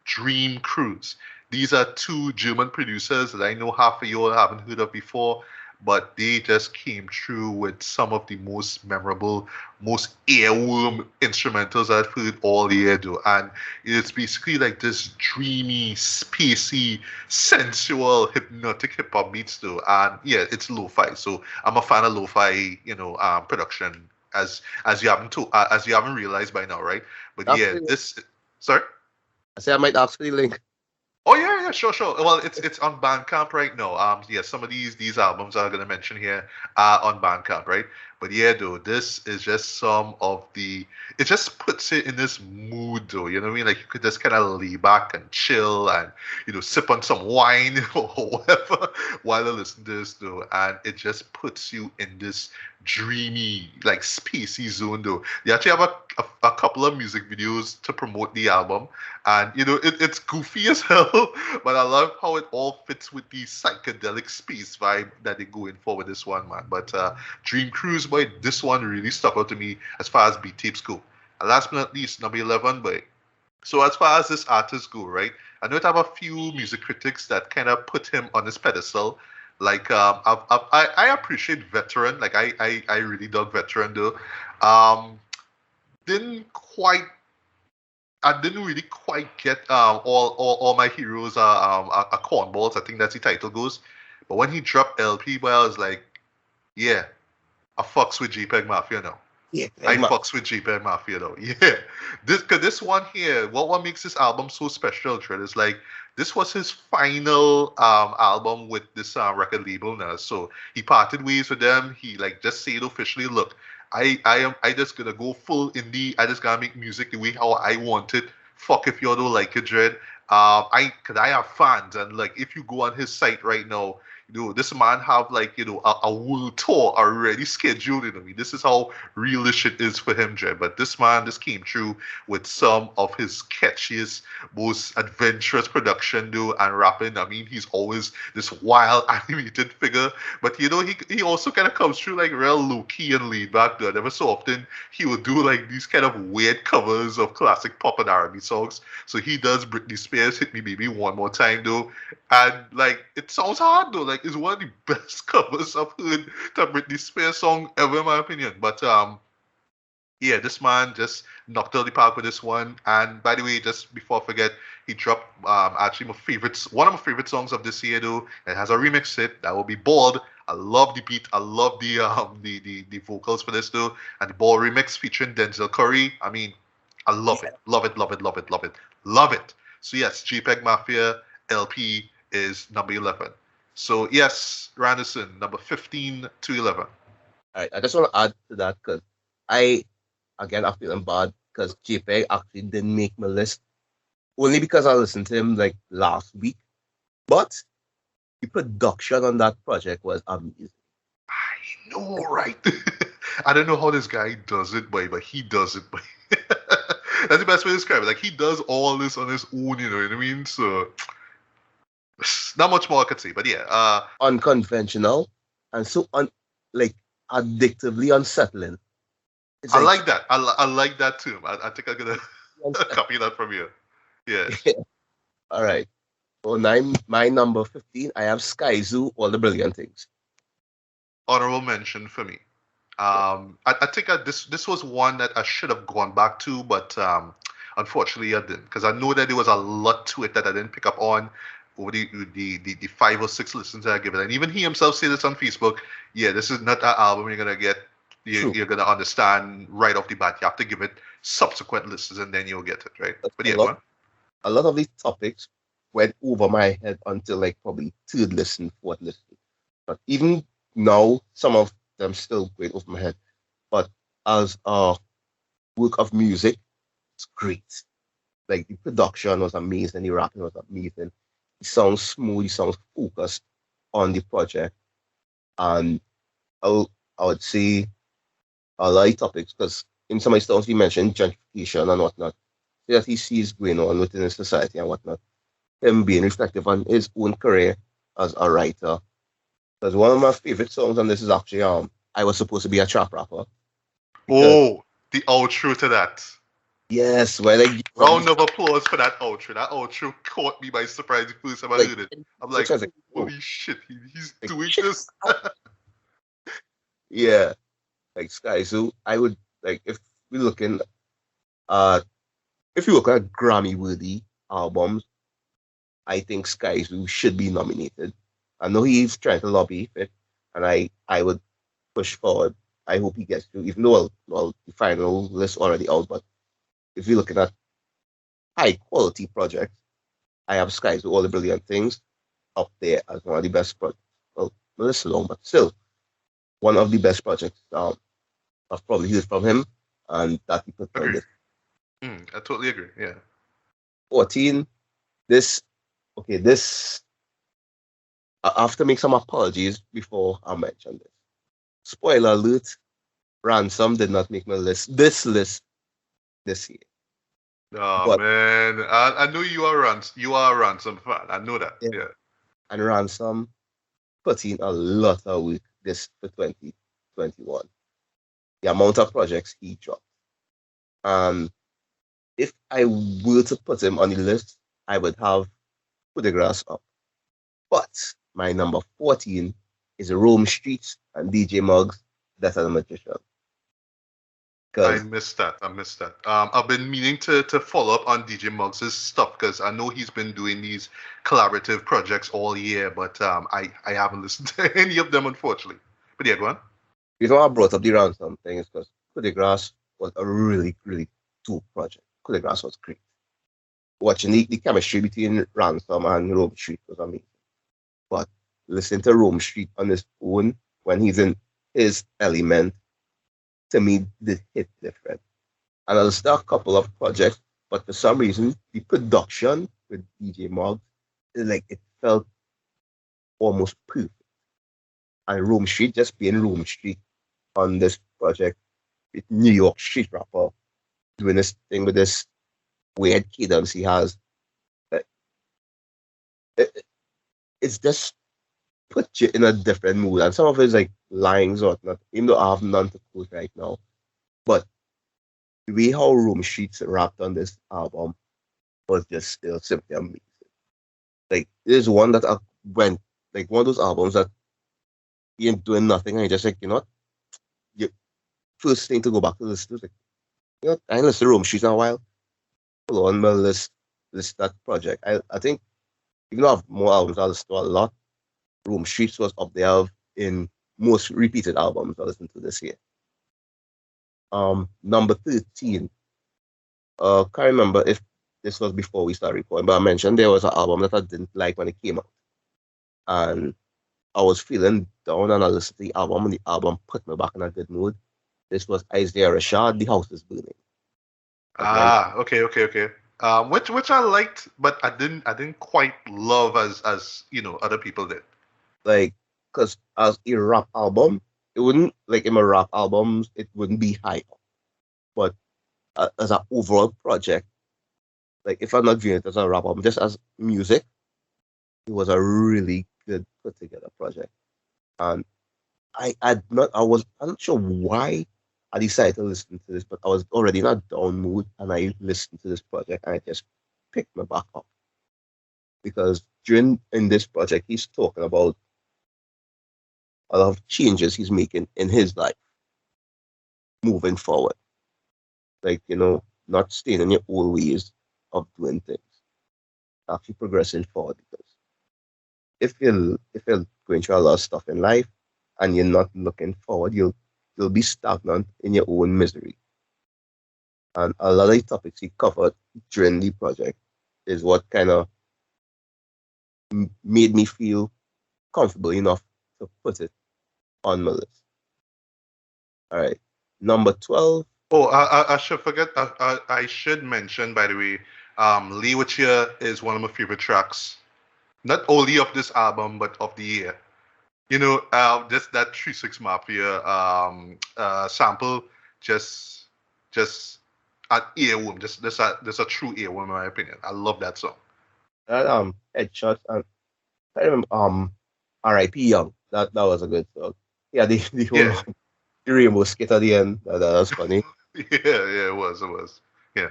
Dream Cruise. These are two German producers that I know half of you all haven't heard of before, but they just came through with some of the most memorable, most earworm instrumentals I've heard all year, though. And it's basically like this dreamy, spacey, sensual, hypnotic hip hop beats, though. And yeah, it's lo-fi. So I'm a fan of lo-fi, production, as you haven't realized by now, right? But yeah, Actually, this. Sorry. I say I might ask for the link. Oh yeah, sure, sure. Well, it's on Bandcamp right now. Yeah, some of these albums I'm gonna mention here are on Bandcamp, right? But yeah, though, this is just some of the. It just puts it in this mood, though. You know what I mean? Like you could just kind of lay back and chill, and sip on some wine or whatever while you listen to this, though, and it just puts you in this dreamy, like spacey zone, though. They actually have a couple of music videos to promote the album, and it's goofy as hell, but I love how it all fits with the psychedelic space vibe that they're going for with this one, man. But Dream Cruise, boy, this one really stuck out to me as far as beat tapes go. And last but not least, number 11, boy. So as far as this artist go, right? I know I have a few music critics that kind of put him on this pedestal. Like I appreciate Veteran. Like I really dug Veteran, though. Didn't quite I didn't really quite get all my heroes are cornballs. I think that's the title goes. But when he dropped LP, well, I was like, yeah, I fucks with JPEG Mafia now. Yeah, I fucks with JPEG Mafia though. Yeah, this one here, what makes this album so special, Trent, is like this was his final album with this record label now. So he parted ways with them. He like just said officially, look, I just gonna go full indie. I just gotta make music the way how I want it. Fuck if you don't like it, Dread. Cause I have fans, and like if you go on his site right now, this man have like a world tour already scheduled. I mean, this is how real this shit is for him, Dread. But this man just came through with some of his catchiest, most adventurous production, and rapping. I mean, he's always this wild animated figure, but he also kind of comes through like real low key and laid back. Though, every so often he will do like these kind of weird covers of classic pop and R&B songs. So he does Britney Spears "Hit Me Baby One More Time," though, and like it sounds hard though. Like it's one of the best covers I've heard to a Britney Spears song ever, in my opinion. But yeah, this man just knocked out the park with this one. And by the way, just before I forget, he dropped actually one of my favorite songs of this year, though. It has a remix hit that will be Bald. I love the beat. I love the vocals for this, though. And the Bald remix featuring Denzel Curry. I mean, I love it. Love it, love it, love it, love it, love it. So yes, JPEG Mafia LP is number 11. So yes, Randerson, number 15 to 11. All right, I just want to add to that because I'm feeling bad because JPEG actually didn't make my list only because I listened to him like last week. But the production on that project was amazing. I know, right? I don't know how this guy does it, but he does it. Boy. That's the best way to describe it. Like he does all this on his own, you know what I mean? So not much more I could say, but yeah. Unconventional and so like addictively unsettling. It's I like like that. I like that too. I think I'm gonna copy that from you. Yeah. all right. For my number 15, I have Sky Zoo, All the Brilliant Things. Honorable mention for me. I think this was one that I should have gone back to, but unfortunately I didn't because I know that there was a lot to it that I didn't pick up on over the 5 or 6 listens that I give it. And even he himself said this on Facebook. Yeah, this is not an album you're gonna get. True. You're gonna understand right off the bat. You have to give it subsequent listens and then you'll get it right. But yeah, go on. A lot of these topics went over my head until like probably third listen, fourth listen. But even now, some of them still going over my head. But as a work of music, it's great. Like the production was amazing, the rapping was amazing. It sounds smooth, it sounds focused on the project. And I would say a lot of topics because in some of his songs he mentioned gentrification and whatnot. That he sees going on within his society and whatnot. Him being reflective on his own career as a writer. Because one of my favorite songs on this is actually I Was Supposed to Be a Trap Rapper. Oh, the outro to that. Yes, where like Round of applause for that outro. That outro caught me by surprise the first time I heard it. I'm like, holy shit, he's like, doing this. Yeah, like Sky. So I would like if we looking at if you look at Grammy worthy albums, I think Sky Zoo should be nominated. I know he's trying to lobby for it, and I would push forward. I hope he gets to, even though well the final list already out, but if you're looking at high quality projects, I have Sky Zoo, All the Brilliant Things up there as one of the best projects. Well, not this long, but still one of the best projects I've probably heard from him, and that he put on this. I totally agree. Yeah. 14. This I have to make some apologies before I mention this. Spoiler alert, Ransom did not make my list. This list this year. Oh but, man, I know you are a Ransom fan. I know that. Yeah. And Ransom put in a lot of work this for 2021. The amount of projects he dropped. If I were to put him on the list, I would have Put the Grass up. But my number 14 is Rome Streets and DJ Muggs, That's a Magician. I missed that. I've been meaning to follow up on DJ Muggs' stuff because I know he's been doing these collaborative projects all year, but I haven't listened to any of them, unfortunately. But yeah, go on. The reason why I brought up the Ransom thing is because Put the Grass was a really, really dope project. Put the Grass was great. Watching the chemistry between Ransom and Rome Street was amazing. But listening to Rome Street on his own when he's in his element, to me, this hit different. And I listened to a couple of projects, but for some reason, the production with DJ Muggs, it felt almost perfect. And Rome Street just being Rome Street on this project with New York street rapper doing this thing with this weird cadence he has. It's just put you in a different mood. And some of his lines or not, even though I have none to quote right now. But the way how Rome Streets rapped on this album was just still simply amazing. There's one that I went, one of those albums that he ain't doing nothing and you just your first thing to go back to listen to I ain't listened to Rome Streets in a while. Hold on, my list that project. I think even though I have more albums I listen to a lot, Rome Streets was up there in most repeated albums I listened to this year. Number 13. Can't remember if this was before we started recording, but I mentioned there was an album that I didn't like when it came out. And I was feeling down and I listened to the album and the album put me back in a good mood. This was H.E.R. The House is Burning. Okay. Which I liked, but I didn't quite love as other people did. Because as a rap album, it wouldn't like in my rap albums, it wouldn't be high up. But as an overall project, like if I'm not viewing it as a rap album, just as music, it was a really good put together project. And I'm not sure why I decided to listen to this, but I was already in a down mood and I listened to this project and I just picked me back up. Because during in this project he's talking about a lot of changes he's making in his life moving forward. Like, not staying in your old ways of doing things. Actually progressing forward because if you're going through a lot of stuff in life and you're not looking forward, you'll be stagnant in your own misery. And a lot of the topics he covered during the project is what kind of made me feel comfortable enough to put it on my list. All right, number 12. Oh, I should forget. I should mention, by the way, Lee H.E.R. is one of my favorite tracks. Not only of this album, but of the year. Just that 3-6 Mafia sample, just just an earworm, just a true earworm in my opinion. I love that song. That headshot and I remember R.I.P. Young. That was a good song. Yeah, the whole Yeah, the rainbow skit at the end. That was funny. yeah, it was. Yeah.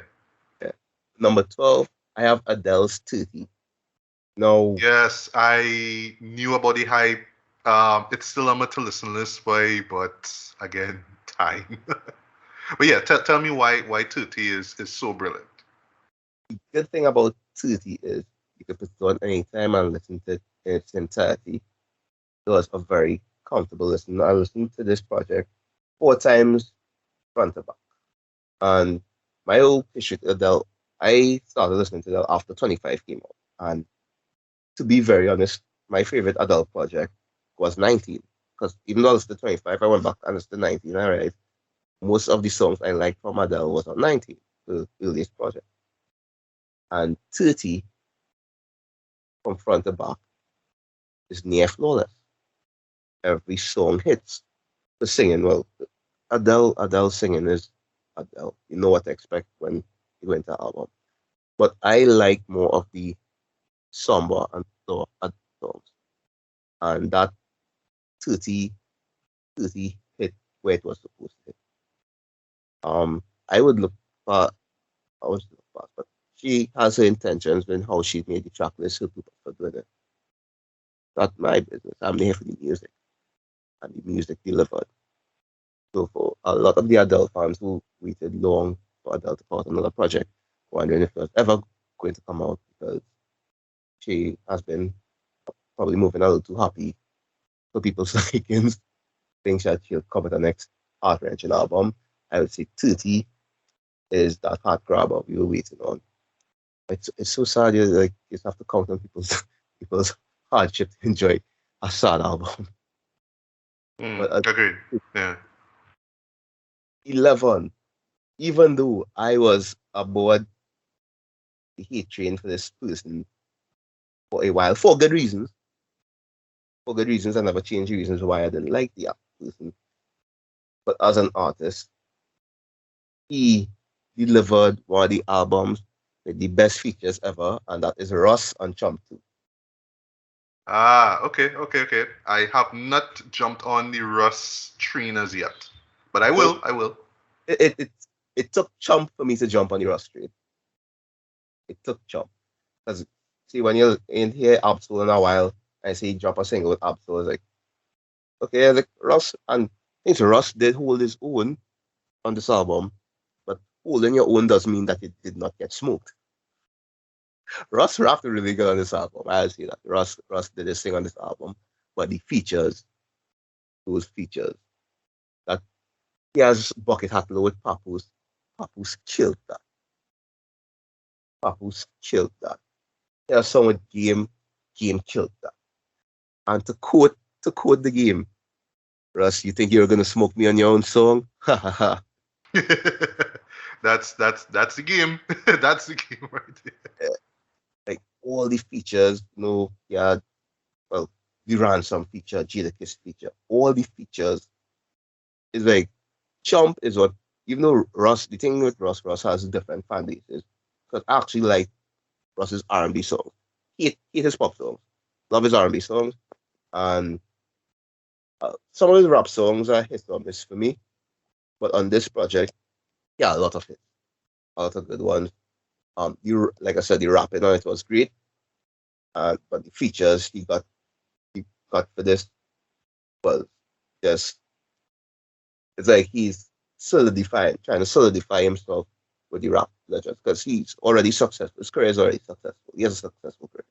Yeah. Number 12, I have Adele's Tutti. No, Yes, I knew about the hype. It's still on my to listen list, boy, but again, time. But yeah, tell me why Tutti is so brilliant. good thing about Tutti is you can put it on anytime and listen to it in its entirety. It was a very comfortable listen. I listened to this project 4 times front to back. And my old history with Adele, I started listening to Adele after 25 came out. And to be very honest, my favorite Adele project was 19. Because even though I listened to 25, I went back and listened to 19. I realized most of the songs I liked from Adele was on 19, the earliest project. And 30, from front to back, is near flawless. Every song hits. The singing, well, Adele singing is Adele. You know what to expect when you go into an album. But I like more of the somber and slower songs. And that 30, 30 hit where it was supposed to hit. I would look for, I was look for, but she has her intentions in how she made the track list so people for doing it. Not my business. I'm here for the music and the music delivered. So for a lot of the Adele fans who waited long for Adele to put out another project, wondering if it was ever going to come out because she has been probably moving a little too happy for people's likings. Think that she'll come with the next heart wrenching album. I would say 30 is that heart grabber we were waiting on. It's so sad you just have to count on people's hardship to enjoy a sad album. But Agreed. Yeah. 11, even though I was aboard the hate train for this person for a while, for good reasons. For good reasons, I never changed the reasons why I didn't like the person. But as an artist, he delivered one of the albums with the best features ever, and that is Russ on Chump 2. Okay. I have not jumped on the Russ train as yet, but I Well, will. I will. it took Chump for me to jump on the Russ train. It took Chump. Because, see, when you're in here, Absol in a while, I see drop a single with Absol, it's like, okay, like Russ, and I think Russ did hold his own on this album, but holding your own doesn't mean that it did not get smoked. Russ rapped really good on this album. I see that. Russ did his thing on this album, but the features, those features, that he has bucket hat low with Papoose killed that. Papoose killed that. He has song with Game killed that. And to quote the game, Russ, you think you're gonna smoke me on your own song? Ha ha ha. That's the game. That's the game right there. Like all the features, yeah, well, the ransom feature, Jada Kiss feature, all the features It's like Chump is what, even though Ross, the thing with Ross has different fan bases. Because I actually like Ross's R&B songs. Hate his pop songs. Love his R&B songs. And some of his rap songs are hit or miss for me. But on this project, yeah, a lot of hits. A lot of good ones. You like I said, the rapping on it was great. But the features he got for this was just, it's like he's trying to solidify himself with the rap legends because he's already successful. His career is already successful. He has a successful career.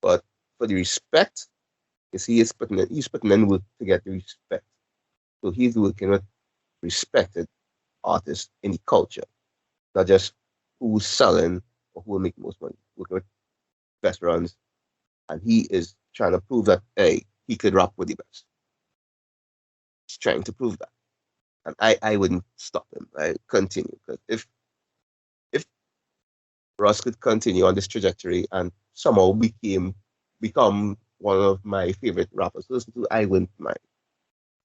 But for the respect, you see, he's putting in work to get the respect. So he's working with respected artists in the culture, not just who's selling or who will make most money. Working with veterans, and he is trying to prove that he could rap with the best. He's trying to prove that, and I wouldn't stop him. I continue because if Ross could continue on this trajectory and somehow become one of my favorite rappers to listen to, I wouldn't mind.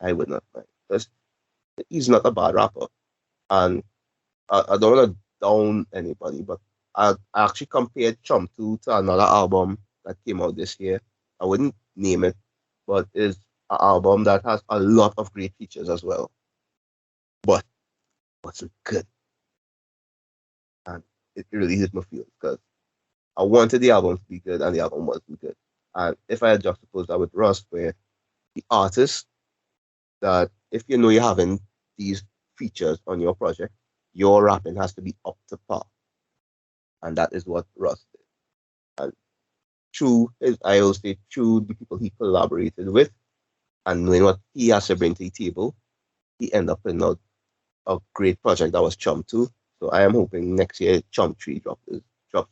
I would not mind because he's not a bad rapper, and I don't want to down anybody, but I actually compared Chum to another album that came out this year. I wouldn't name it, but it's an album that has a lot of great features as well. But what's good? And it really hit my feels because I wanted the album to be good and the album wasn't good. And if I had juxtaposed that with Russ, where the artist that if you know you're having these features on your project, your rapping has to be up to par. And that is what Russ did. And I always say, through the people he collaborated with and knowing what he has to bring to the table, he ended up putting out a great project that was Chum 2. So I am hoping next year Chum 3 drops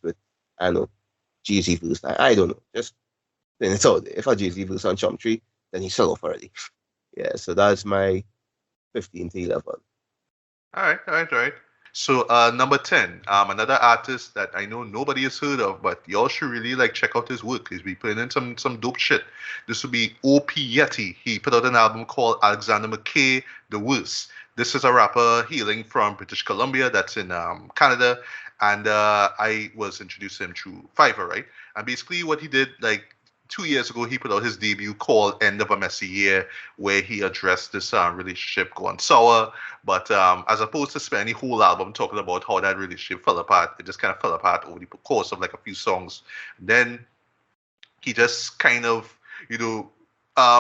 with, I don't know, Jay-Z verse. I don't know. Just then it's out there. If a Jay-Z verse on Chum 3, then he sell off already. Yeah, so that's my 15 to 11. All right. So number 10, another artist that I know nobody has heard of, but y'all should really like check out his work. He's been putting in some dope shit. This would be O.P. Yeti. He put out an album called Alexander McKay, The Worst. This is a rapper hailing from British Columbia, that's in Canada, and I was introduced to him through Fiverr, right? And basically what he did, like 2 years ago, he put out his debut called End of a Messy Year, where he addressed this relationship going sour. But as opposed to spending the whole album talking about how that relationship fell apart, it just kind of fell apart over the course of like a few songs. Then he just kind of,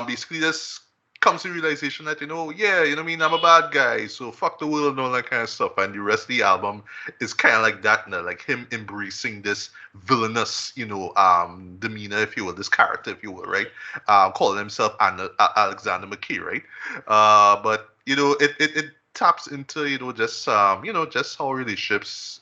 basically just comes to realization that, yeah, you know what I mean, I'm a bad guy, so fuck the world and all that kind of stuff. And the rest of the album is kind of like that, like him embracing this villainous, demeanor, if you will, this character, if you will, right? Calling himself Alexander McKay, right? But, it taps into, just how relationships,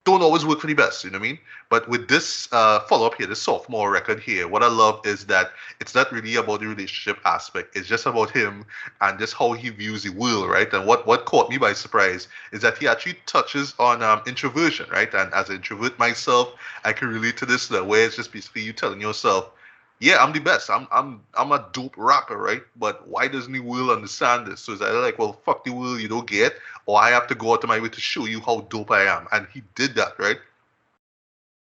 don't always work for the best, you know what I mean? But with this follow-up here, this sophomore record here, what I love is that it's not really about the relationship aspect. It's just about him and just how he views the world, right? And what caught me by surprise is that he actually touches on introversion, right? And as an introvert myself, I can relate to this, where it's just basically you telling yourself, yeah, I'm the best. I'm a dope rapper, right? But why doesn't the world understand this? So it's either like, well, fuck the world, you don't get, or I have to go out of my way to show you how dope I am. And he did that, right?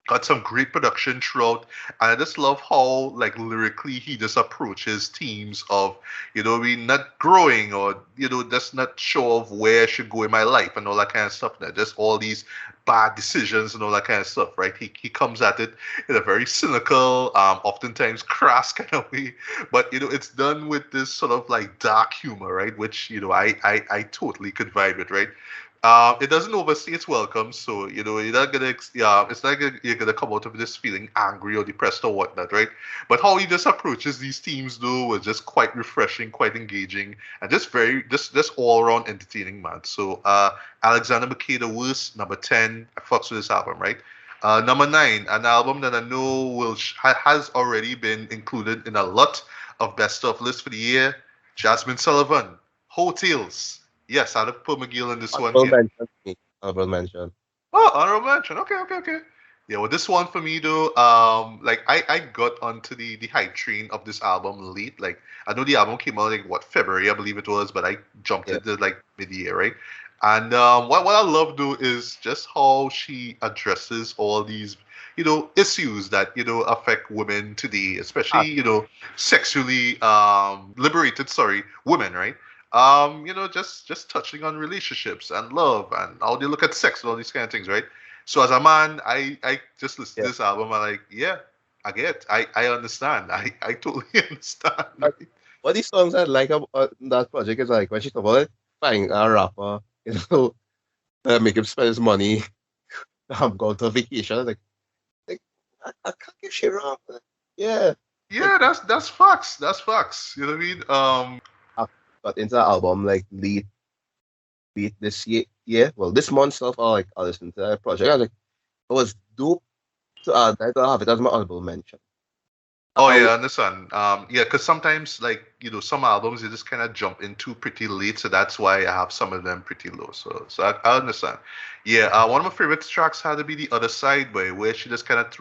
Got some great production throughout, and I just love how like lyrically he just approaches themes of, we not growing, or just not sure of where I should go in my life and all that kind of stuff. Now just all these bad decisions and all that kind of stuff, right? He comes at it in a very cynical, oftentimes crass kind of way, but it's done with this sort of like dark humor, right? Which I totally could vibe with, right? It doesn't overstay its welcome, so you're not gonna, it's not gonna, you're gonna come out of this feeling angry or depressed or whatnot, right? But how he just approaches these themes though was just quite refreshing, quite engaging, and just all around entertaining, man. So Alexander McKay, The Worst, number 10. I fucks with this album, right? Number 9, an album that I know has already been included in a lot of best of lists for the year. Jasmine Sullivan, Hotels. Yes, I'd have put McGill in this one Honorable here. mention. Honorable mention. Oh, honorable mention. Okay. Yeah, well, this one for me though, like I got onto the hype train of this album late. Like I know the album came out like what February, I believe it was, but I jumped Yeah. into like mid-year, right? And what I love though is just how she addresses all these, issues that affect women today, especially Ah, sexually liberated, sorry, women, right? Just touching on relationships and love and how they look at sex and all these kind of things, right? So as a man, I just listen to yeah. this album. I'm like, yeah, I get, I understand. I totally understand. Uh, Right? What these songs I like about that project is like when she talk about finding a rapper, make him spend his money, go to vacation. Like I can't give shit wrong. Yeah. Like Yeah, that's facts. That's facts. You know what I mean? I got into the album like late this year. Well, this month stuff. I listened to that project. I was like, it was dope to add. I don't have it as my honorable mention. Oh I yeah, would, I understand. Yeah, because sometimes like some albums you just kind of jump into pretty late, so that's why I have some of them pretty low. So I understand. Yeah, one of my favorite tracks had to be the other side, by where she just kind of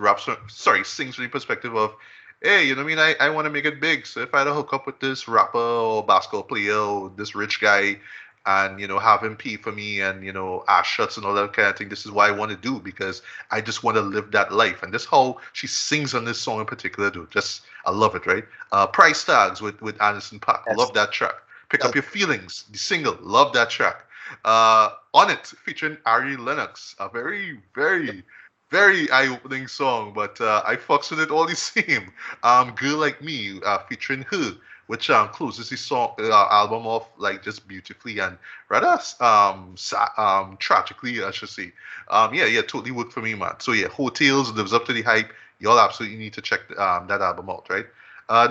sings from the perspective of, hey, you know what I mean? I want to make it big. So if I had to hook up with this rapper or basketball player or this rich guy, and have him pee for me and ass shots and all that kind of thing, this is what I want to do because I just want to live that life. And that's how she sings on this song in particular, dude. Just I love it, right? Price Tags with Anderson Paak. yes, Love that track. Pick Up that, Your Feelings, the single. Love that track. On It, featuring Ari Lennox. A very, very, very eye-opening song, but I fucks with it all the same. Girl Like Me, featuring her, which closes the song album off like just beautifully and rather tragically, I should say. Yeah, totally worked for me, man. So yeah, Hotels lives up to the hype. Y'all absolutely need to check that album out, right?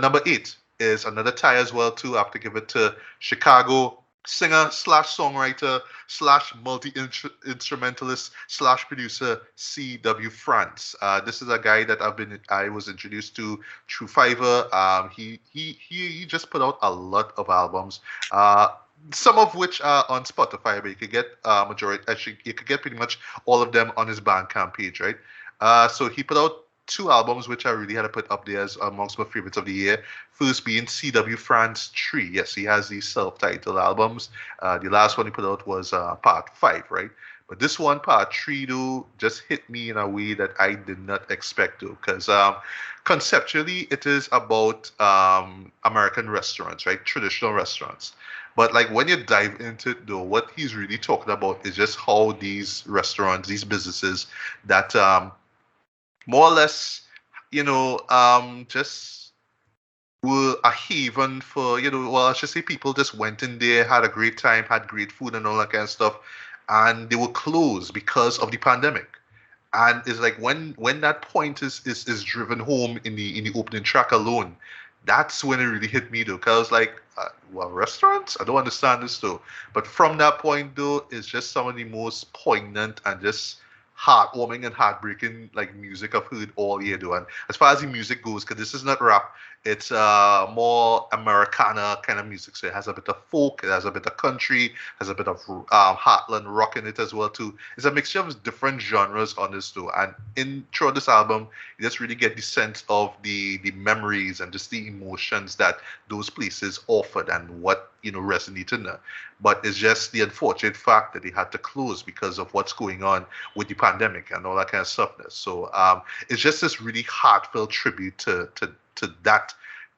Number 8 is another tie as well too. I have to give it to Chicago singer slash songwriter slash multi instrumentalist slash producer C.W. France. This is a guy that I was introduced to through Fiverr. He just put out a lot of albums. Some of which are on Spotify, but you could get majority. Actually, you could get pretty much all of them on his Bandcamp page, right? So he put out two albums which I really had to put up there as amongst my favorites of the year. First being C.W. France 3. Yes, he has these self-titled albums. The last one he put out was Part 5, right? But this one, Part 3, though, just hit me in a way that I did not expect to. Because conceptually, it is about American restaurants, right? Traditional restaurants. But like when you dive into it, though, what he's really talking about is just how these restaurants, these businesses that more or less, just were a haven for, well, I should say people just went in there, had a great time, had great food and all that kind of stuff, and they were closed because of the pandemic. And it's like when that point is driven home in the opening track alone, that's when it really hit me though. Cause I was like, well, restaurants? I don't understand this though. But from that point though, it's just some of the most poignant and just heartwarming and heartbreaking like music I've heard all year though. And as far as the music goes, because this is not rap, it's more Americana kind of music. So it has a bit of folk, it has a bit of country, has a bit of heartland rock in it as well too. It's a mixture of different genres on this too. And throughout this album, you just really get the sense of the memories and just the emotions that those places offered and what resonated in there. But it's just the unfortunate fact that they had to close because of what's going on with the pandemic and all that kind of stuff. So it's just this really heartfelt tribute to that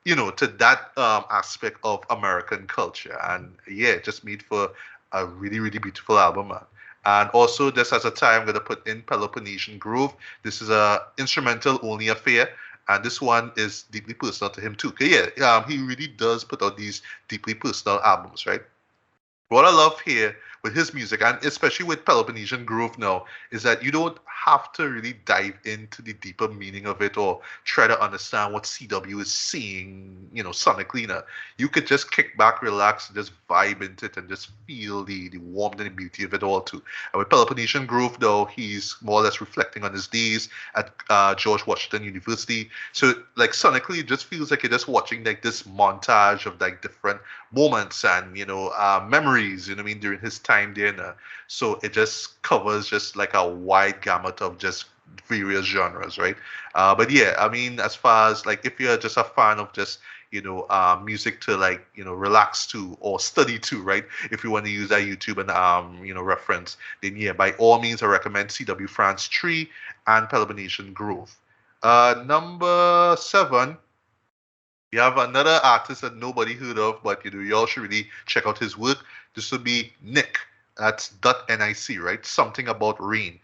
to that aspect of American culture. And yeah, it just made for a really, really beautiful album, man. And also, just as a tie, I'm gonna put in Peloponnesian Groove. This is a instrumental only affair, and this one is deeply personal to him too. 'Cause yeah, he really does put out these deeply personal albums, right? What I love here with his music, and especially with Peloponnesian Groove now, is that you don't have to really dive into the deeper meaning of it or try to understand what CW is saying, sonically. Now. You could just kick back, relax, and just vibe into it and just feel the warmth and the beauty of it all too. And with Peloponnesian Groove, though, he's more or less reflecting on his days at George Washington University. So, like, sonically, it just feels like you're just watching like this montage of like different moments and memories, during his time there. So it just covers just like a wide gamut of just various genres, right? But yeah, I mean, as far as like if you're just a fan of just music to like relax to or study to, right? If you want to use that YouTube and reference, then yeah, by all means, I recommend CW France 3 and Peloponnesian Grove. Number 7, you have another artist that nobody heard of, but you all should really check out his work. This would be Nick. That's .nic, right? Something about rain.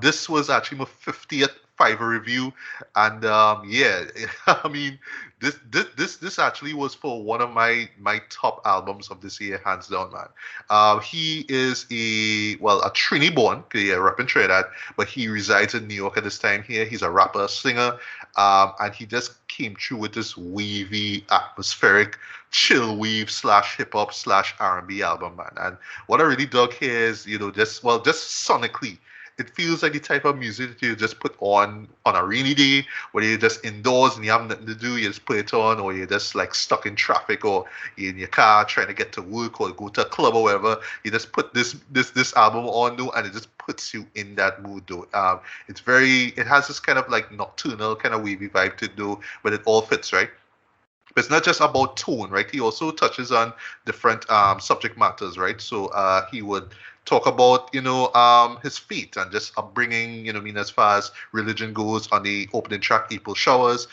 This was actually my 50th Fiverr review, and yeah, I mean, this actually was for one of my top albums of this year, hands down, man. He is a Trini born, okay, yeah, rep in Trinidad, but he resides in New York at this time. Here, he's a rapper, singer, and he just came through with this wavy, atmospheric, chill wave slash hip hop slash R&B album, man. And what I really dug here is, just sonically, it feels like the type of music that you just put on a rainy day, where you're just indoors and you have nothing to do. You just put it on, or you're just like stuck in traffic, or you're in your car trying to get to work or go to a club or whatever. You just put this album on, though, and it just puts you in that mood, though. It has this kind of like nocturnal kind of wavy vibe to it, though, but it all fits, right? But it's not just about tone, right? He also touches on different subject matters, right? So he would talk about, his faith and just upbringing, I mean, as far as religion goes on the opening track, April Showers.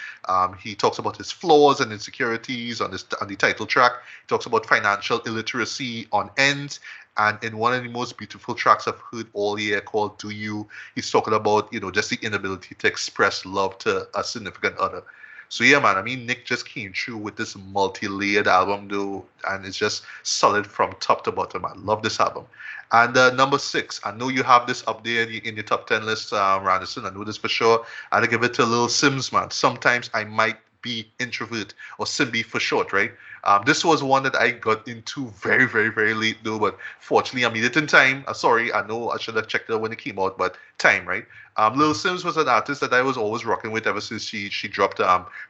He talks about his flaws and insecurities on the title track. He talks about financial illiteracy on Ends. And in one of the most beautiful tracks I've heard all year called Do You, he's talking about, just the inability to express love to a significant other. So yeah, man. I mean, Nick just came through with this multi-layered album, though, and it's just solid from top to bottom. I love this album. And number 6, I know you have this up there in your top 10 list, Randerson. I know this for sure. I'd give it to Lil Sims, man. Sometimes I might be introvert, or Simbi for short, right? This was one that I got into very, very, very late, though, but fortunately I made it in time. Sorry, I know I should have checked it when it came out, but time, right? Lil Sims was an artist that I was always rocking with ever since she dropped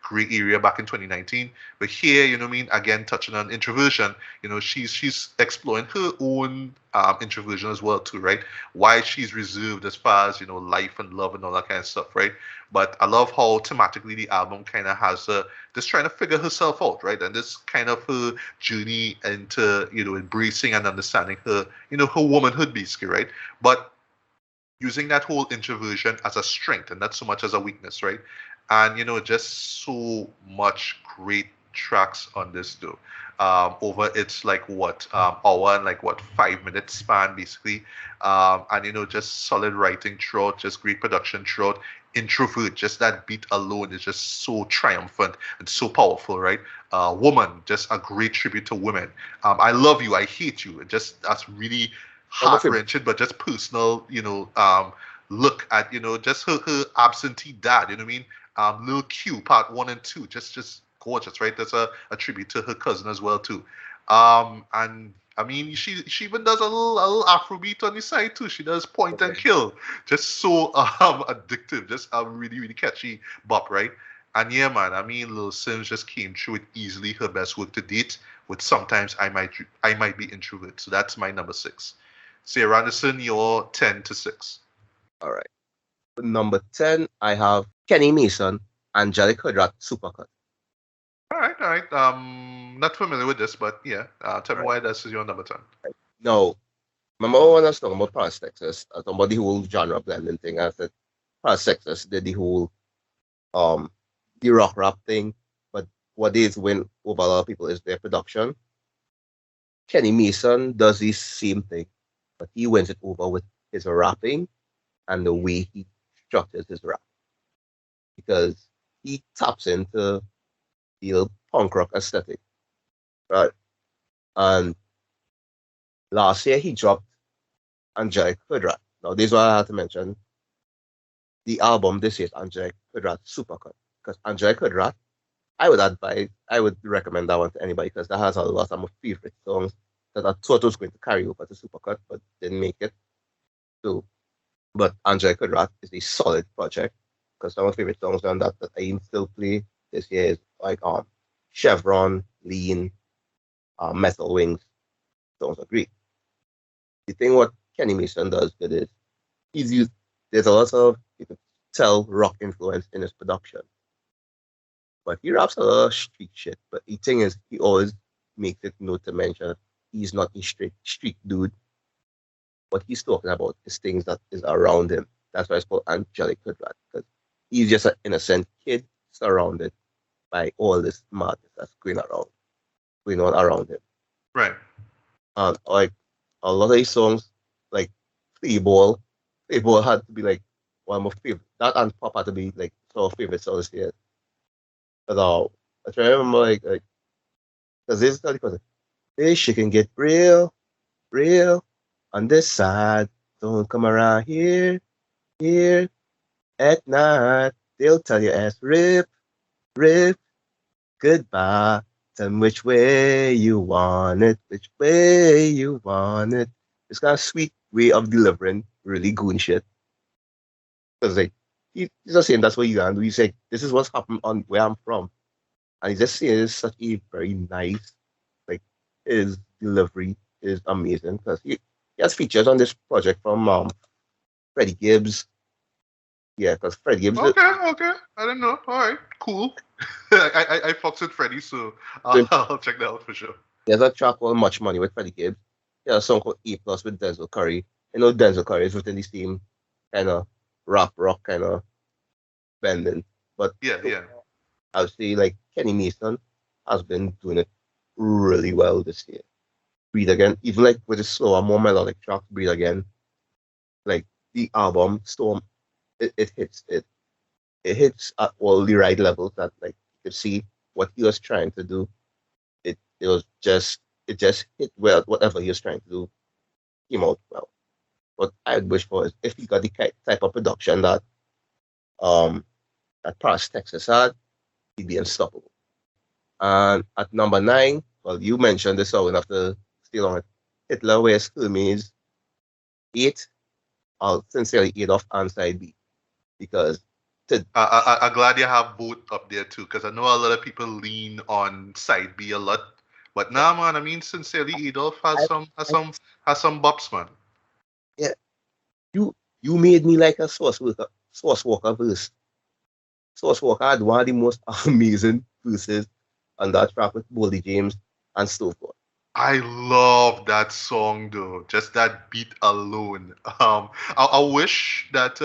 Gray Area back in 2019. But here, you know what I mean, again touching on introversion, she's exploring her own introversion as well too, right? Why she's reserved as far as life and love and all that kind of stuff, right? But I love how thematically the album kind of has her just trying to figure herself out, right? And this kind of her journey into embracing and understanding her womanhood, basically, right? But using that whole introversion as a strength and not so much as a weakness, right? And just so much great tracks on this though. Over its like what hour and like what 5 minutes span basically, and just solid writing throughout, just great production throughout. Introvert, just that beat alone is just so triumphant and so powerful, right? Woman, just a great tribute to women. I love you, I hate you. That's really heart wrenching, but just personal, look at, just her absentee dad, you know what I mean? Lil Q, part 1 and 2, just gorgeous, right? That's a tribute to her cousin as well, too. And I mean, she even does a little Afrobeat on the side too. She does Point and Kill, just so addictive, just a really really catchy bop, right? And yeah, man, I mean, Lil Sims just came through with easily her best work to date. With sometimes I might be introvert, so that's my number 6. Say, Randerson, you're 10 to 6. All right. Number 10, I have Kenny Mason, Angelic Hoodrat, Supercut. All right. Not familiar with this, but yeah. Tell me why this is your number 10. No. Remember when I was talking about Paris, Texas? I was talking about the whole genre blending thing. I said Paris, Texas did the whole the rock rap thing, but what is win over a lot of people is their production. Kenny Mason does the same thing, but he wins it over with his rapping and the way he structures his rap. Because he taps into the punk rock aesthetic. Right. And last year he dropped Angelic Hoodrat. Now this is what I have to mention. The album this year is Angelic Hoodrat Supercut. Because Angelic Hoodrat, I would recommend that one to anybody because that has a lot of my favorite songs that I thought was going to carry over to Supercut, but didn't make it. So, but Angelic Hoodrat is a solid project because some of my favorite songs on that I still play this year is like Chevron, Lean, Metal Wings. Songs are great. The thing what Kenny Mason does good is there's a lot of tell rock influence in his production. But he raps a lot of street shit. But the thing is, he always makes it note to mention he's not a street dude. What he's talking about is things that is around him. That's why it's called angelic hoodrat, because he's just an innocent kid surrounded by all this madness that's going on around him. Right. And like a lot of these songs, like Playball, Playball had to be like one of my favorite. That and Pop had to be like some of my favorite songs here. But I try to remember like because this is because this shit can get real, real on this side. Don't come around here at night. They'll tell you ass rip, goodbye. Tell me which way you want it, which way you want it. It's kind of sweet way of delivering really goon shit. Because like he's just saying that's what you gonna do. He's like, this is what's happened on where I'm from. And he's just saying it's such a very nice, like his delivery is amazing because he has features on this project from Freddie Gibbs. Yeah, because Freddie Gibbs Okay. I didn't know. All right. Cool. I fucks with Freddie, so I'll check that out for sure. there's a track called Much Money with Freddie Gibbs. There's a song called A Plus with Denzel Curry. You know Denzel Curry is within the same kind of rock kind of bending. But Yeah. I would say like Kenny Mason has been doing it really well this year. Breathe Again, even like with the slower, more melodic tracks, Breathe Again, like the album Storm, it hits it. It hits at all the right levels that like you could see what he was trying to do. It just hit well. Whatever he was trying to do came out well. What I'd wish for is if he got the type of production um that Paris, Texas had, he'd be unstoppable. And at number 9, well, you mentioned this, so we'll have to stay on it. Hitler Wears Hermes 8. I'll sincerely 8 off and side B because I'm glad you have both up there too, because I know a lot of people lean on side B a lot. But nah, man. I mean, sincerely, Adolf has I, some bops, man. yeah, you made me like a Source Walker verse. Source Walker had one of the most amazing verses on that track with Boldy James and Stove God. I love that song though. Just that beat alone. I wish that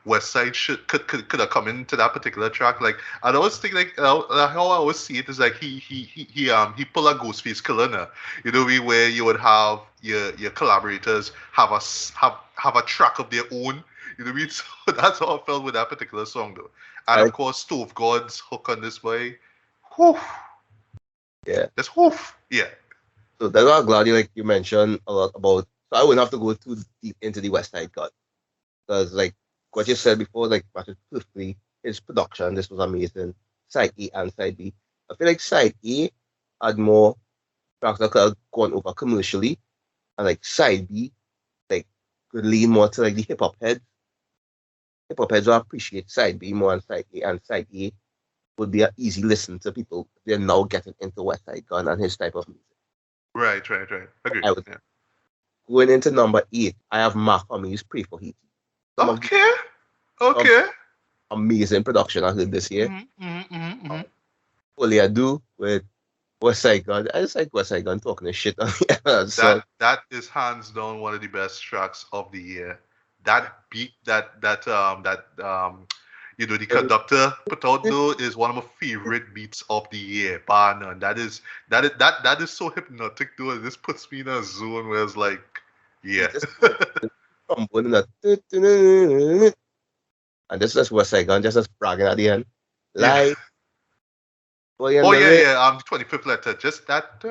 West Side could have come into that particular track. Like I always think like how I always see it is like he pull a Ghostface Killer now. You know where you would have your collaborators have a track of their own. You know what I mean? So that's how I felt with that particular song though. And I, of course Stove God's hook on this way. Whew. yeah. That's woof. Yeah. So that's why I'm glad you mentioned a lot about. So I wouldn't have to go too deep into the West Side Cut because like what you said before, like matches perfectly. His production, this was amazing. Side A and side B. I feel like side A had more tracks that could have gone over commercially, and like side B, like could lean more to like the hip hop heads. Hip hop heads will appreciate side B more and side A would be an easy listen to people. They're now getting into West Side Gun and his type of music. Right. Agree. I was Yeah. going into number 8. I have Mark Hami's Pray for Haiti. Some of the Okay. Okay. amazing production I heard this year. Mm-hmm. All I do with West Side Gun. I just like West Side Gun talking the shit on the so That is hands down one of the best tracks of the year. That beat that the conductor put out though is one of my favorite beats of the year. Bar none. That is so hypnotic though. It just puts me in a zone where it's like, he yeah. just trombone that and this is West Side Gun just as bragging at the end. Yeah. Like boy in Oh the yeah, ring. yeah. The 25th letter, just that,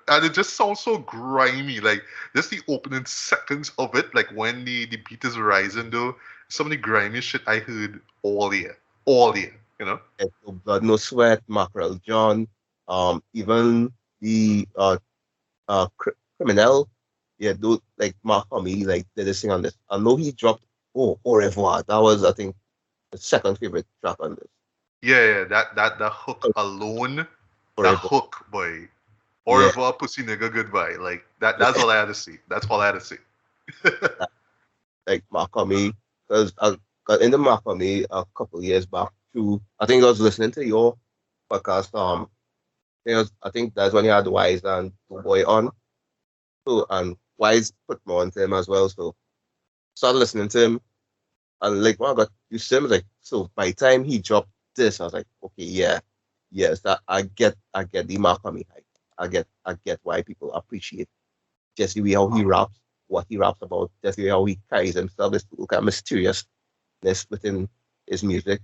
and it just sounds so grimy. Like just the opening seconds of it, like when the beat is rising, though. Some of the grimy shit I heard all year. You know. No Blood, No Sweat, Mackerel John, even the Criminal, yeah, do like Mark Hamill, like did this thing on this. I know he dropped Au Revoir. That was I think the second favorite track on this. Yeah. That hook alone, Au the Revoir. hook boy. Au Yeah, revoir, pussy nigga, goodbye. Like that. yeah, That's all I had to see. That's all I had to see. like Mark Hamill. because I got in the map for me a couple years back through, I think I was listening to your podcast. I think that's when you had Wise and the Boy on. So, and Wise put more onto him as well. So, started listening to him. And like when I got used to him, like, so by the time he dropped this, I was like, okay, yeah, yes, that I get the mark on me hype. I get why people appreciate just the way how he raps, what he raps about, just the way how he carries himself, this kind of mysteriousness within his music.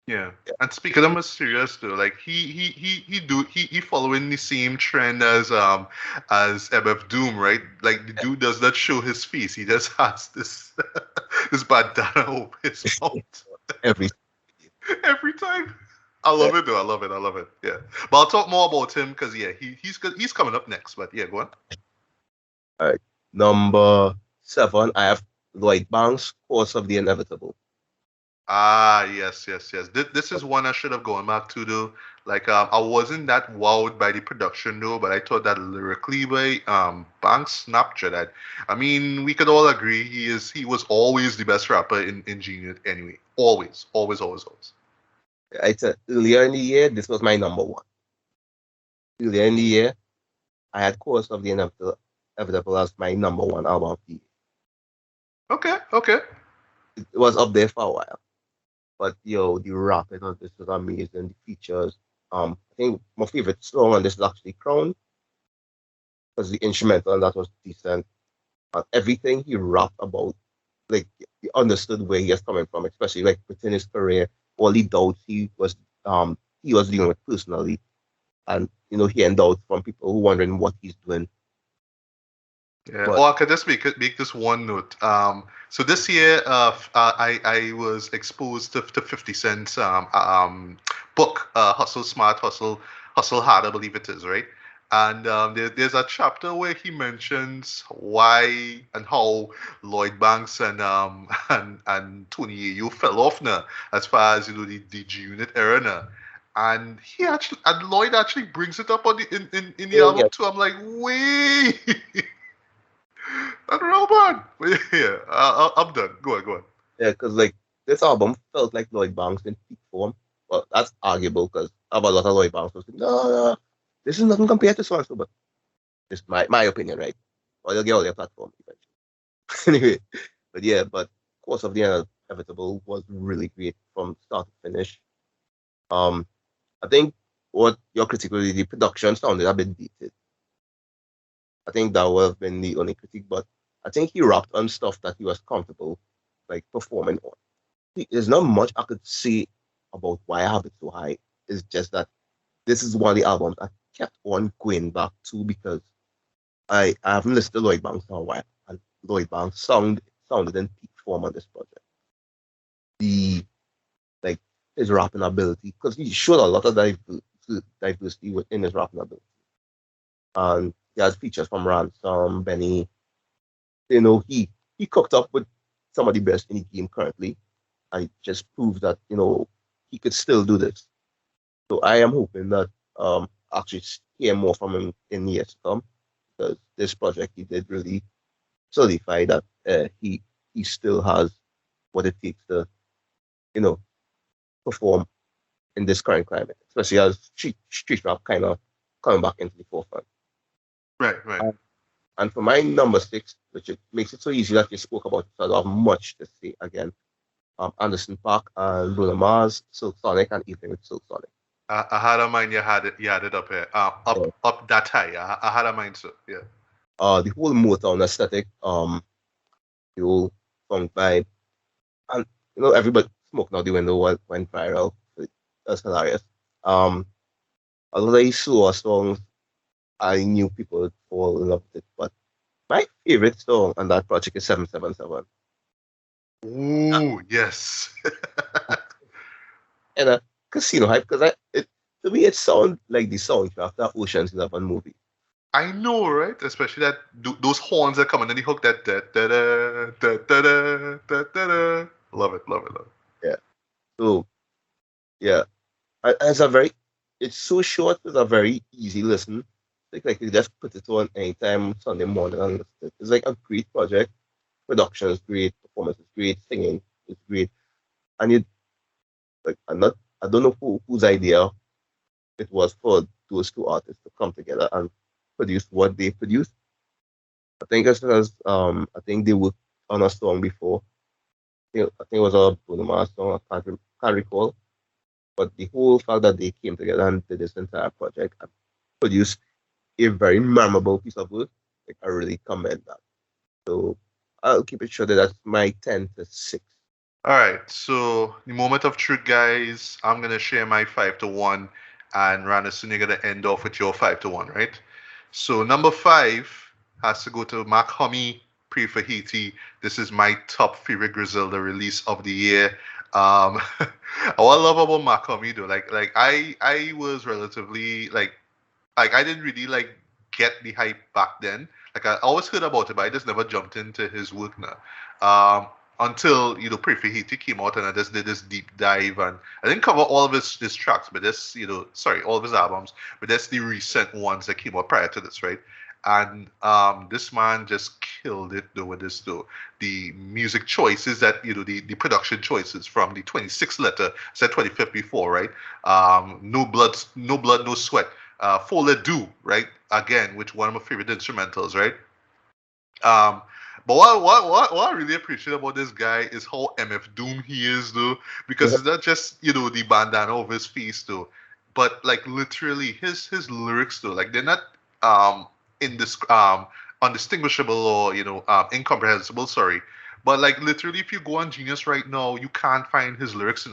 Yeah. And speaking of mysterious though, like he following the same trend as MF Doom, right? Like the dude does not show his face. He just has this this bandana over his mouth Every every time. I love it though. I love it. I love it. Yeah. But I'll talk more about him because yeah, he's coming up next. But yeah, go on. all right. Number 7, I have Lloyd Banks, Course of the Inevitable. Ah, yes, yes, yes. This is one I should have gone back to though. Like I wasn't that wowed by the production though, but I thought that lyrically by Banks snapped that. I mean, we could all agree he was always the best rapper in G Unit anyway. Always, always, always, always. I said earlier in the year, this was my number 1. Earlier in the year, I had Course of the Inevitable as my number 1 album of the year. Okay, okay. It was up there for a while. But yo, the rapping on this was amazing. The features. I think my favorite song on this is actually Crown, because the instrumental and that was decent. And everything he rapped about, like he understood where he was coming from, especially like within his career, all the doubts he was dealing with personally, and hearing doubts from people who wondering what he's doing. Yeah. But Oh, I could just make this one note. So this year, I was exposed to 50 Cent's book, Hustle Smart, Hustle Hard, I believe it is, right? And there's a chapter where he mentions why and how Lloyd Banks and and Tony Ayo fell off now, as far as the G Unit era now. And Lloyd actually brings it up on in the yeah, yeah, album too. I'm like, wait. I don't know, man. But yeah, I'm done. Go on, go on. yeah, because like this album felt like Lloyd Banks in peak form. Well, that's arguable because I have a lot of Lloyd Banks was like, no, this is nothing compared to so and so, but it's my opinion, right? Or you'll get all your platform eventually. Anyway, but yeah, but Course of the Inevitable was really great from start to finish. Um, I think what your critically the production sounded a bit dated. I think that would have been the only critique, but I think he rapped on stuff that he was comfortable like performing on. There's not much I could say about why I have it so high. It's just that this is one of the albums I kept on going back to because I haven't listened to Lloyd Banks in a while, and Lloyd Banks sounded in peak form on this project. The like his rapping ability, because he showed a lot of diversity within his rapping ability, and he has features from Ransom, Benny. He cooked up with some of the best in the game currently. I just proved that he could still do this. So I am hoping that actually hear more from him in years to come, because this project he did really solidify that he still has what it takes to perform in this current climate, especially as street rap kind of coming back into the forefront. Right, right. And for my number 6, which it makes it so easy that you spoke about, so I don't have much to say again. Anderson .Paak and Bruno Mars, Silk Sonic, and Evening with Silk Sonic. I had a mind you had it up here. Up that high. I had a mind so yeah. The whole Motown aesthetic, the whole funk vibe, and everybody smoking out the window went viral. That's hilarious. Although I saw songs, I knew people would fall in love with it, but my favorite song on that project is 777. Ooh, yes. And a casino hype, because to me it sounds like the soundtrack that Ocean's 11 movie. I know, right? Especially that those horns that come and then the hook that da da da da da da da da da. Love it, love it, love it. Yeah. So yeah, it's so short. It's a very easy listen. Like you just put it on anytime Sunday morning and listen. It's like a great project. Production is great, performance is great, singing it's great. And it like I don't know whose idea it was for those two artists to come together and produce what they produced. I think it's because I think they worked on a song before. I think it was a Bruno Mars song. Can't recall. But the whole fact that they came together and did this entire project and produced a very memorable piece of work, like I really commend that. So I'll keep it short. That's my 10-6. All right, so the moment of truth, guys. I'm gonna share my 5-1, and Randerson, you're gonna end off with your 5-1, right? So number 5 has to go to Mac Homie, Pre for Haiti. This is my top favorite Griselda release of the year. What I love about Mac Homie though, I was relatively like I didn't really like get the hype back then. Like I always heard about it, but I just never jumped into his work now. Until Pray for Haiti came out and I just did this deep dive and I didn't cover all of his tracks, but this sorry, all of his albums, but that's the recent ones that came out prior to this, right? And this man just killed it though with this though. The music choices that the production choices from the 26th letter, said 25th before, right? No blood, no sweat. Folle Do, right? Again, which one of my favorite instrumentals, right? Um, but what I really appreciate about this guy is how MF Doom he is, though, because it's not just the bandana over his face, though, but like literally his lyrics, though, like they're not in this undistinguishable or incomprehensible, sorry, but like literally if you go on Genius right now, you can't find his lyrics,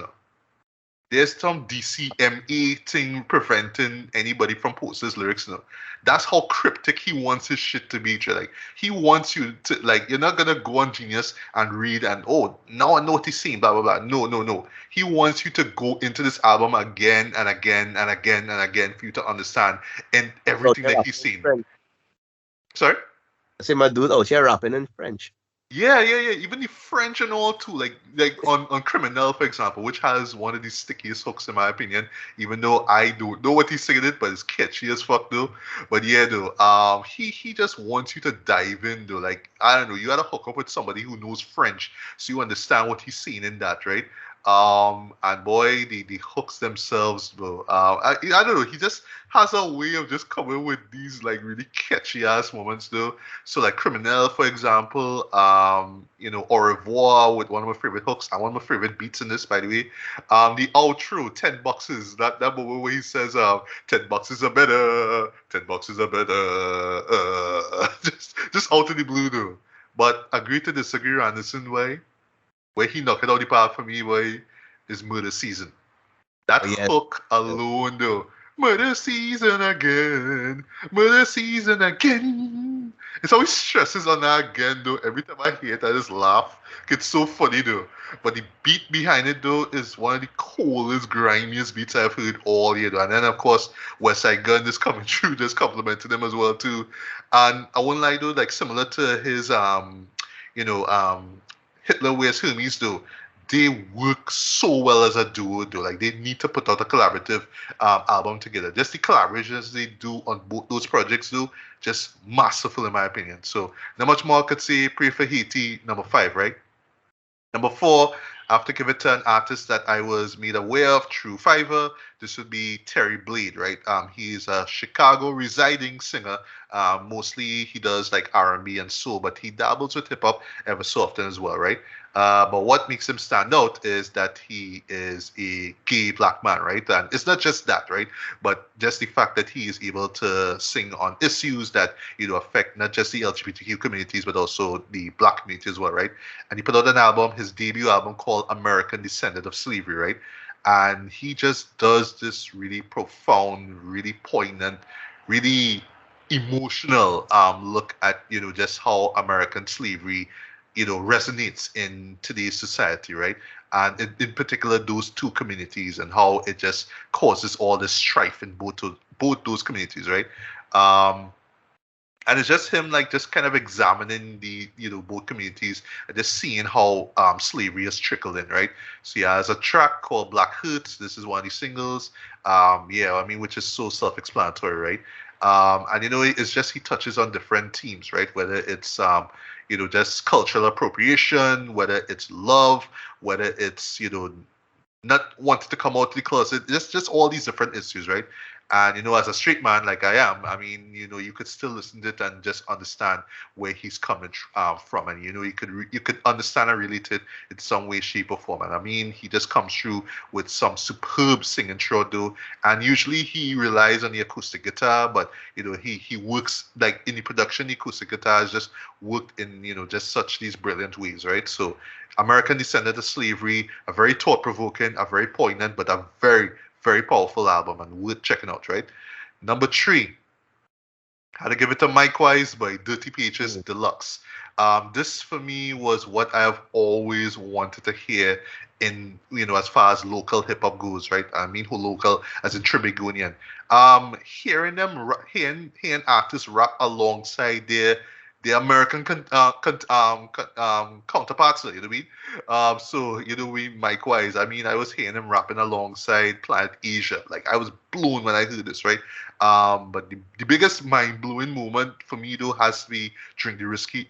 there's some DCMA thing preventing anybody from posting his lyrics now. That's how cryptic he wants his shit to be. Like he wants you to like you're not gonna go on Genius and read and now I know what he's saying, blah blah blah. No. He wants you to go into this album again and again and again and again for you to understand and everything that he's saying. Sorry? I say my dude out here rapping in French. Yeah. Even the French and all too. Like on Criminal, for example, which has one of the stickiest hooks in my opinion. Even though I don't know what he's singing it, but it's catchy as fuck though. But yeah, though, he just wants you to dive in though. Like I don't know, you gotta hook up with somebody who knows French so you understand what he's saying in that, right? And boy, the hooks themselves, bro. I don't know. He just has a way of just coming with these like really catchy ass moments, though. So like Criminal, for example, Au revoir with one of my favorite hooks and one of my favorite beats in this, by the way. The outro, $10, that moment where he says, $10 are better, $10 are better, just out of the blue, though. But agree to disagree, Anderson, way. Where he knocked it out the park for me, boy, is Murder Season. That hook alone, though. Murder Season again. Murder Season again. It's always stresses on that again, though. Every time I hear it, I just laugh. It's so funny, though. But the beat behind it, though, is one of the coolest, grimiest beats I've heard all year, though. And then, of course, West Side Gun is coming through, just complimenting them as well, too. And I won't lie, though, like, similar to his, Hitler Wears Hermes, though, they work so well as a duo, though. Like, they need to put out a collaborative album together. Just the collaborations they do on both those projects, though, just masterful in my opinion. So, not much more I could say. Pray for Haiti, number 5, right? Number 4, I have to give it to an artist that I was made aware of through Fiverr. This would be Terry Blade, right? He's a Chicago residing singer. Mostly he does like R&B and soul, but he dabbles with hip hop ever so often as well, right? But what makes him stand out is that he is a gay black man, right? And it's not just that, right? But just the fact that he is able to sing on issues that, affect not just the LGBTQ communities, but also the black community as well, right? And he put out an album, his debut album called American Descendant of Slavery, right? And he just does this really profound, really poignant, really emotional look at, just how American slavery resonates in today's society, right? And in particular, those two communities and how it just causes all this strife in both those communities, right? And it's just him like just kind of examining the both communities and just seeing how slavery has trickled in, right? So he has a track called Black Hurts. This is one of the singles. Which is so self-explanatory, right? And it's just he touches on different themes, right? Whether it's just cultural appropriation, whether it's love, whether it's not wanting to come out of the closet, just all these different issues, right? And as a straight man like I am, I mean, you could still listen to it and just understand where he's coming from, and you could understand and relate it in some way, shape, or form. And I mean, he just comes through with some superb singing throughout, though, and usually he relies on the acoustic guitar, but he works like in the production. The acoustic guitar has just worked in just such these brilliant ways, right? So, American Descendant of Slavery, a very thought-provoking, a very poignant, but a very, very powerful album and worth checking out, right? Number 3, had to give it to Mike Wise by Dirty Pages Deluxe. This for me was what I have always wanted to hear in, as far as local hip hop goes, right? I mean, who local as in Trinbagonian. Hearing artists rap alongside their American counterparts, you know what I mean? So, Mike Wise, I mean, I was hearing him rapping alongside Planet Asia. Like, I was blown when I heard this, right? But the biggest mind-blowing moment for me, though, has to be Drink the Whiskey,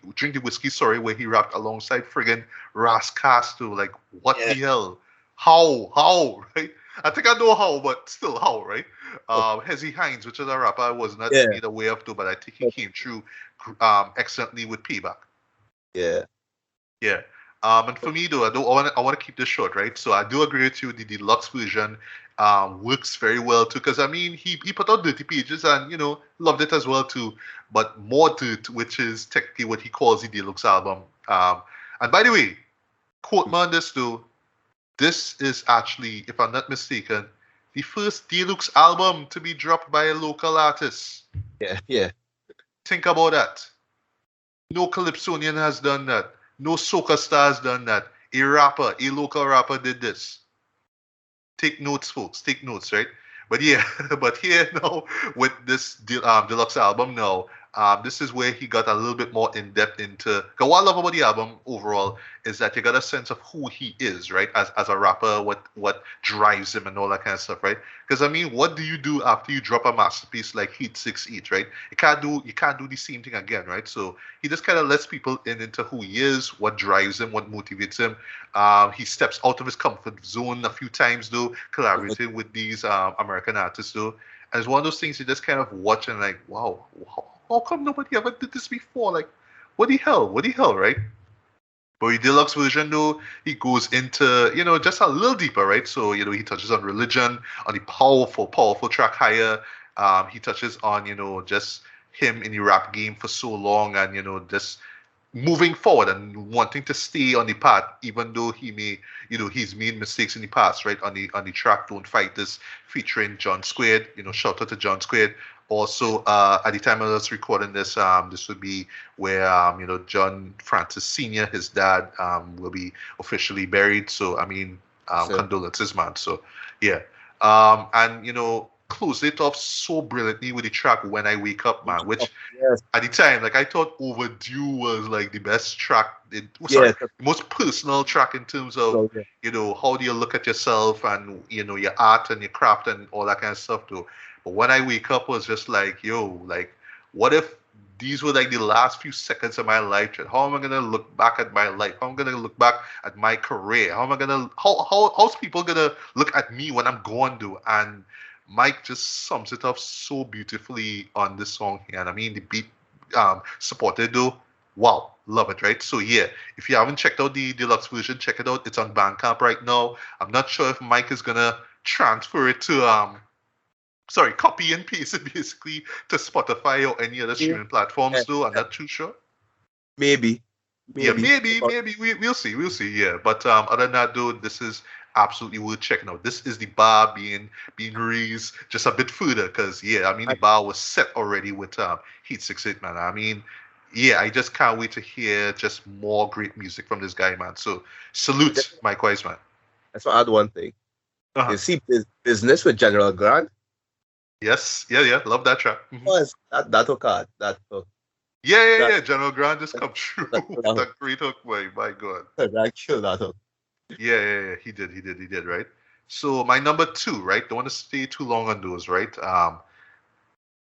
sorry, where he rapped alongside friggin' Ras Casto. Like, what the hell? How, right? I think I know how, but still how, right? Hezzy Hines, which is a rapper I was not made aware of, though, but I think he came through excellently with Payback. Yeah. Yeah. And for me though, I want to keep this short, right? So I do agree with you. The deluxe version works very well too, because I mean he put out Dirty Pages and loved it as well too. But more to it, which is technically what he calls the deluxe album. And by the way, quote me on this though. This is actually, if I'm not mistaken, the first deluxe album to be dropped by a local artist. Yeah. Think about that. No Calypsonian has done that. No soca star has done that. A local rapper did this. Take notes, folks. Take notes, right? But yeah, but here now with this deluxe album now, this is where he got a little bit more in depth into. Cause what I love about the album overall is that you got a sense of who he is, right? As a rapper, what drives him and all that kind of stuff, right? Because I mean, what do you do after you drop a masterpiece like Heat 6 right? You can't do the same thing again, right? So he just kind of lets people into who he is, what drives him, what motivates him. He steps out of his comfort zone a few times though, collaborating with these American artists though. And it's one of those things you just kind of watch and like, wow, how come nobody ever did this before? Like, what the hell, right? But the deluxe version, though, he goes into, just a little deeper, right? So, he touches on religion, on the powerful, powerful track Higher. He touches on, just him in the rap game for so long and, just moving forward and wanting to stay on the path, even though he may, he's made mistakes in the past, right? On the track Don't Fight This, featuring John Squared, shout out to John Squared. Also, at the time I was recording this, this would be where, John Francis Sr., his dad, will be officially buried. So, I mean, condolences, man. So, yeah. And, closed it off so brilliantly with the track When I Wake Up, man, which at the time, like, I thought Overdue was, like, the best track, the most personal track in terms of, how do you look at yourself and, your art and your craft and all that kind of stuff, too. But When I Wake Up was just like, like, what if these were like the last few seconds of my life? How am I gonna look back at my life? How am I gonna look back at my career? How's people gonna look at me when I'm gone, do? And Mike just sums it up so beautifully on this song here. And I mean the beat supported though. Wow, love it, right? So yeah, if you haven't checked out the deluxe version, check it out. It's on Bandcamp right now. I'm not sure if Mike is gonna transfer it to copy and paste it basically to Spotify or any other streaming platforms though. I'm not too sure. Maybe. Yeah, maybe. We'll see. Yeah, but other than that though, this is absolutely worth checking out. This is the bar being raised just a bit further because I mean the bar was set already with Heat 6 man. I mean, yeah, I just can't wait to hear just more great music from this guy, man. So salute, Mike Wise, man. Let's add one thing. You see, Business with General Grant. Yes, yeah, love that track. Mm-hmm. That hook hard. That hook. Yeah. General Grant just come through with that great hook, boy. My God. That killed that hook. Yeah. He did, right? So my number 2, right? Don't want to stay too long on those, right?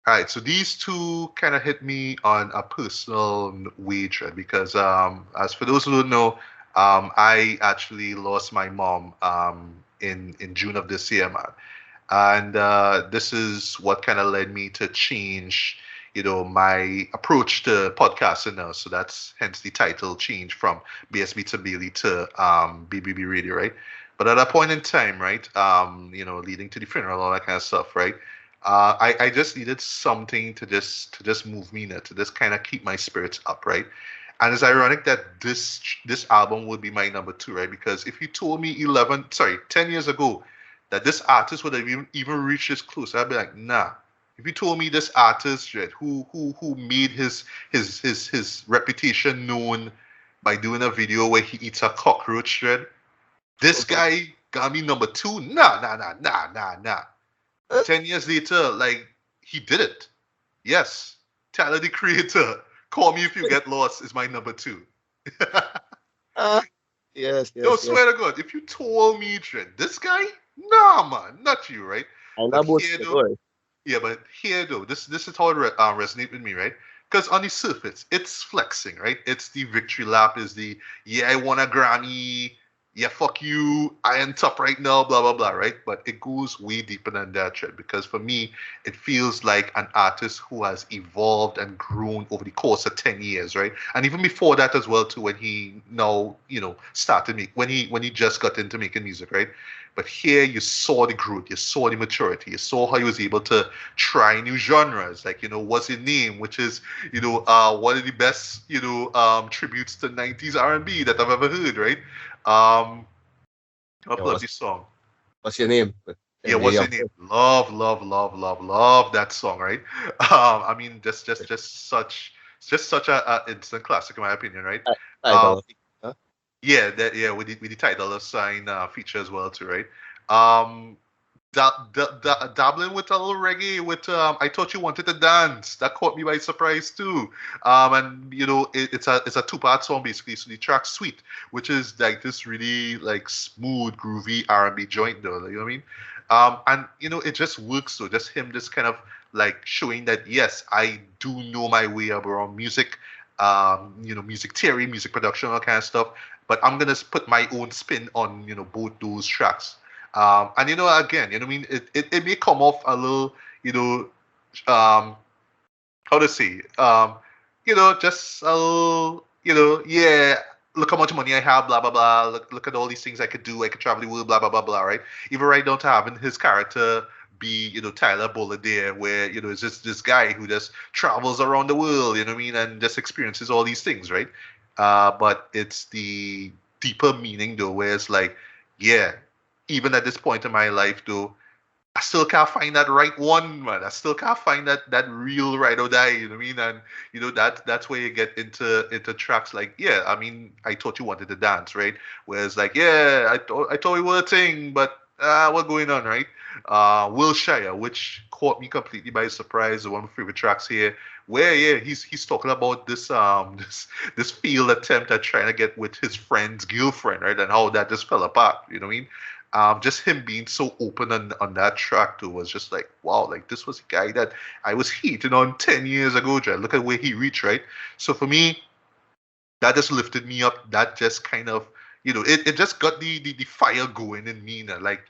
All right, so these two kind of hit me on a personal wage, right? Because as for those who don't know, I actually lost my mom in June of this year, man. And this is what kind of led me to change, my approach to podcasting now. So that's hence the title change from BSB to Bailey to BBB Radio, right? But at that point in time, right, leading to the funeral, all that kind of stuff, right? I just needed something to just move me, to just kind of keep my spirits up, right? And it's ironic that this album would be my number two, right? Because if you told me 10 years ago that this artist would have even reached this close, I'd be like, nah. If you told me this artist, right, who made his reputation known by doing a video where he eats a cockroach, right, this guy got me number two, nah. 10 years later, like, he did it. Yes, Tyler the Creator, Call Me If You Get Lost is my number two. Yes, No, yes, yes. swear to God, if you told me, Trent, this guy, nah, man, not you, right? I know But about here, the though, story. yeah, but here, though, this is how it resonate with me, right? Because on the surface, it's flexing, right? It's the victory lap, is the, yeah, I won a Grammy, yeah, fuck you, I am top right now, blah, blah, blah, right? But it goes way deeper than that, Trent, because for me, it feels like an artist who has evolved and grown over the course of 10 years, right? And even before that as well, too, when he now, started when he just got into making music, right? But here you saw the growth, you saw the maturity, you saw how he was able to try new genres, like, What's Your Name, which is, one of the best, tributes to 90s R&B that I've ever heard, right? I'll Yeah, pull up this song. what's your name? Yeah, Yeah, What's yeah. Your Name? Love, love, love, love, love that song, right? I mean, just such a instant classic in my opinion, right? Um, Title. Huh? yeah, with the title sign feature as well too, right? Um, dabbling with a little reggae with I Thought You Wanted to Dance. That caught me by surprise too. And it's a two-part song basically. So the track Sweet, which is like this really like smooth, groovy R&B joint though, you know what I mean? And it just works though. Just him just kind of like showing that yes, I do know my way around music, music theory, music production, all kind of stuff. But I'm gonna put my own spin on both those tracks. And again, I mean, it may come off a little, um, how to say, just a little, yeah, look how much money I have, blah blah blah. Look at all these things I could do. I could travel the world, blah blah blah blah. Right? Even right down to having his character be, Tyler Bullard there, where it's just this guy who just travels around the world, you know what I mean, and just experiences all these things, right? But it's the deeper meaning though, where it's like, yeah, even at this point in my life though, I still can't find that right one, man. I still can't find that real ride or die. You know what I mean? And that's where you get into tracks like, yeah, I mean, I thought you wanted to dance, right? Whereas like, yeah, I thought we were a thing, but what's going on, right? Wilshire, which caught me completely by surprise, one of my favorite tracks here, where yeah, he's talking about this this failed attempt at trying to get with his friend's girlfriend, right? And how that just fell apart. You know what I mean? Just him being so open on that track too was just like wow, like this was a guy that I was hating on 10 years ago, Jay. Look at where he reached, right? So for me, that just lifted me up. That just kind of, it just got the fire going in me. Now. Like,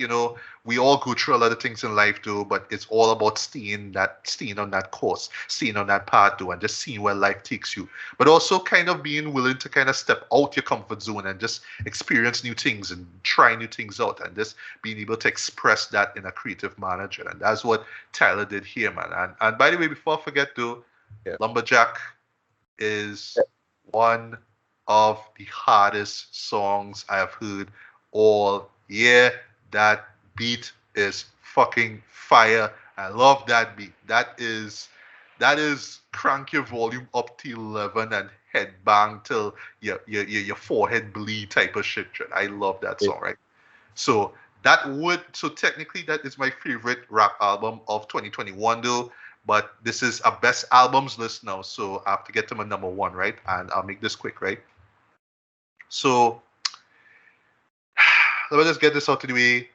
we all go through a lot of things in life too, but it's all about staying on that course, staying on that path too, and just seeing where life takes you. But also kind of being willing to kind of step out your comfort zone and just experience new things and try new things out and just being able to express that in a creative manner. And that's what Tyler did here, man. And by the way, before I forget to, Yeah. Lumberjack is one of the hardest songs I have heard all year. That beat is fucking fire. I love that beat. That is crank your volume up to 11 and head bang till your forehead bleed type of shit. I love that Yeah. song, right? So so technically that is my favorite rap album of 2021 though. But this is a best albums list now, so I have to get to my number one, right? And I'll make this quick, right? So let me just get this out of the way.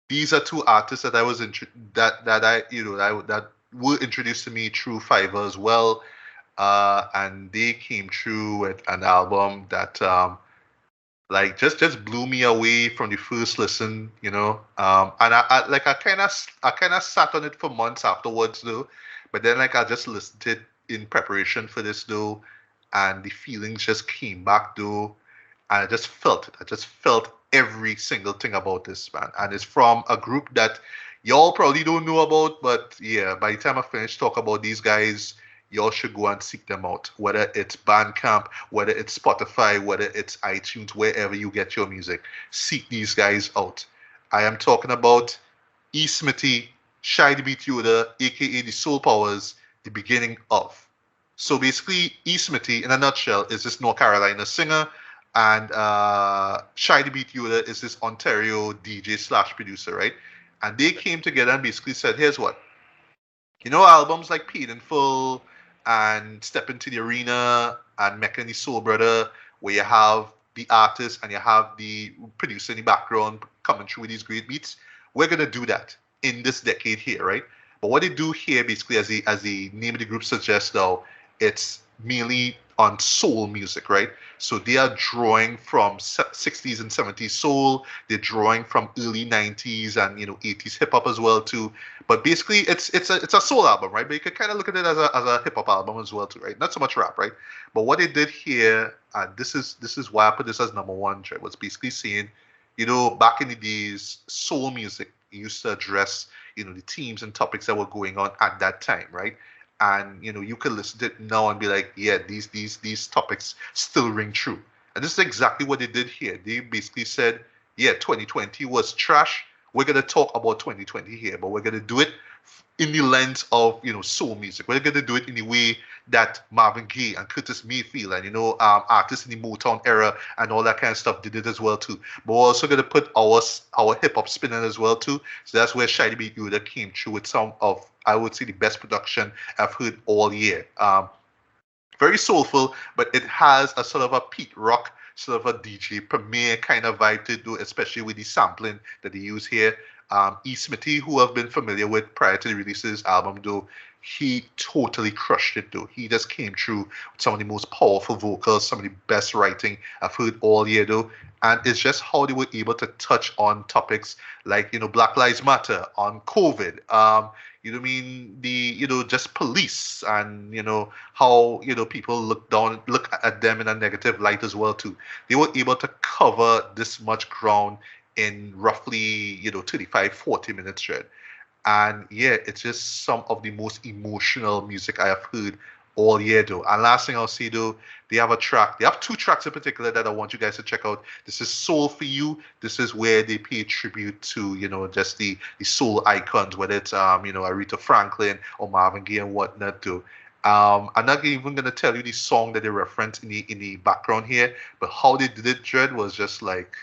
These are two artists that I was that I that were introduced to me through Fiverr as well, and they came through with an album that like just blew me away from the first listen, and I kind of sat on it for months afterwards though, but then like I just listened to it in preparation for this though, and the feelings just came back though, and I just felt it. I just felt every single thing about this man, and it's from a group that y'all probably don't know about, but yeah, by the time I finish talk about these guys, y'all should go and seek them out. Whether it's Bandcamp, whether it's Spotify, whether it's iTunes, wherever you get your music, seek these guys out. I am talking about E. Smithy, Shy the Beat Yoda, aka the Soul Powers, the beginning of. So basically, E. Smithy, in a nutshell, is this North Carolina singer, and Shy the Beat Yoda is this Ontario DJ slash producer, right? And they came together and basically said, here's what. Albums like Paid in Full and Step Into the Arena and Mecca and the Soul Brother, where you have the artist and you have the producer in the background coming through with these great beats. We're gonna do that in this decade here, right? But what they do here, basically, as the name of the group suggests, though, it's mainly on soul music, right? So they are drawing from 60s and 70s soul. They're drawing from early 90s and 80s hip hop as well too. But basically, it's a soul album, right? But you could kind of look at it as a hip hop album as well too, right? Not so much rap, right? But what they did here, and this is why I put this as number one, right? Was basically saying, back in the days, soul music used to address the themes and topics that were going on at that time, right? And you can listen to it now and be like, yeah, these topics still ring true. And this is exactly what they did here. They basically said, yeah, 2020 was trash. We're gonna talk about 2020 here, but we're gonna do it in the lens of soul music. We're gonna do it in the way that Marvin Gaye and Curtis Mayfield and artists in the Motown era and all that kind of stuff did it as well too. But we're also gonna put our hip hop spin in as well too. So that's where Shiny Beat Yoda came through with some of, I would say, the best production I've heard all year. Very soulful, but it has a sort of a Pete Rock, sort of a DJ Premier kind of vibe to do, especially with the sampling that they use here. E. Smithy, who I've been familiar with prior to the release of this album, though, he totally crushed it, though. He just came through with some of the most powerful vocals, some of the best writing I've heard all year, though. And it's just how they were able to touch on topics like, Black Lives Matter, on COVID, I mean, just police and, how, people look at them in a negative light as well, too. They were able to cover this much ground in roughly, 35, 40 minutes, right? And yeah, it's just some of the most emotional music I have heard all year, though. And last thing I'll say, though, they have two tracks in particular that I want you guys to check out. This is Soul for You. This is where they pay tribute to, just the soul icons, whether it's, Aretha Franklin or Marvin Gaye and whatnot, too. I'm not even gonna tell you the song that they reference in the background here, but how they did it, Dread, was just like,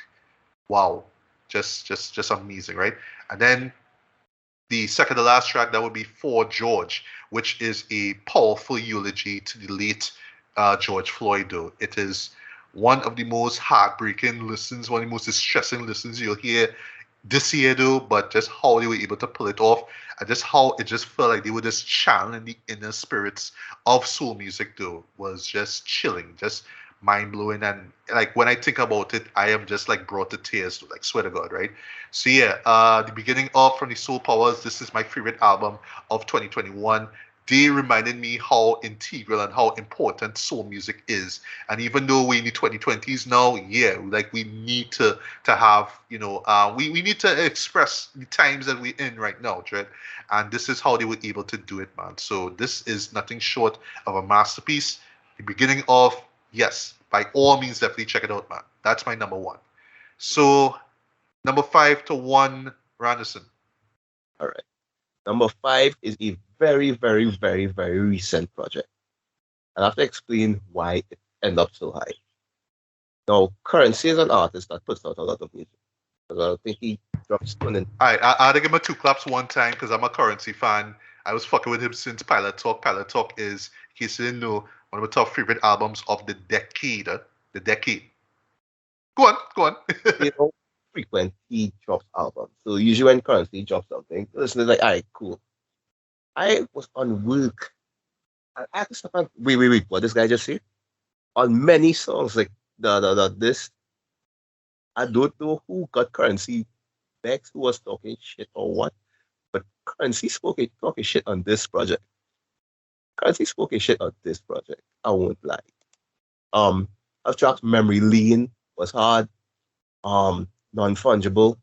wow, just amazing, right? And then the second to last track, that would be For George, which is a powerful eulogy to the late George Floyd, though. It is one of the most heartbreaking listens, one of the most distressing listens you'll hear this year, though, but just how they were able to pull it off and just how it just felt like they were just channeling the inner spirits of soul music, though, was just chilling, just mind blowing. And like when I think about it, I am just like brought to tears, like swear to God, right? So yeah, the beginning of From the Soul Powers, this is my favorite album of 2021. They reminded me how integral and how important soul music is. And even though we're in the 2020s now, yeah, like we need to have, we need to express the times that we're in right now, right? And this is how they were able to do it, man. So this is nothing short of a masterpiece. The beginning of, yes, by all means, definitely check it out, man. That's my number one. So number 5 to 1, Randerson. All right. Number 5 is a very, very, very, very recent project. And I have to explain why it ended up so high. Now, Currency is an artist that puts out a lot of music. Because I think he dropped Stone in. All right, I had to give him a 2 claps one time because I'm a Currency fan. I was fucking with him since Pilot Talk. Pilot Talk is, in case you didn't know, one of my top favorite albums of the decade. The decade. Go on. Frequent he drops albums. So usually when Currency drops something, the listener's like, all right, cool. I was on work. I had to stop and wait. What this guy just say? On many songs, like this, I don't know who got Currency Bex, who was talking shit or what, but Currency talking shit on this project. Currency spoke shit on this project. I won't lie. Um, Abstract Memory Lane was hard. Non-fungible.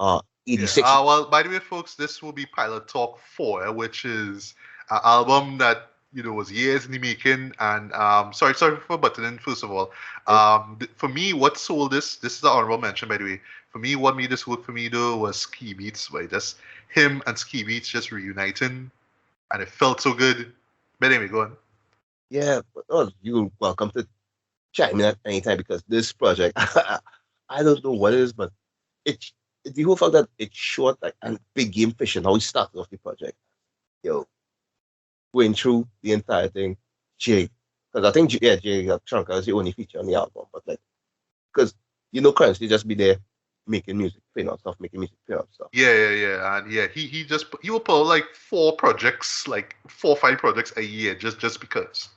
Yeah. 86. Well, by the way, folks, this will be Pilot Talk 4, which is an album that was years in the making. And sorry for butting in. First of all, for me, what sold this? This is the honorable mention, by the way. For me, what made this work for me though was Ski Beats, right? Just him and Ski Beats just reuniting, and it felt so good. But anyway, go on. Yeah, but you're welcome to chime in at any time because this project, I don't know what it is, but it the whole fact that it's short like and big game fishing, how we started off the project. Yo, going through the entire thing, Jay, because I think Jay got Trunk as the only feature on the album, but like because currently just be there making music, playing out stuff, making music, playing out stuff. Yeah, and yeah, he will pull like 4 projects, like 4 or 5 projects a year, just because.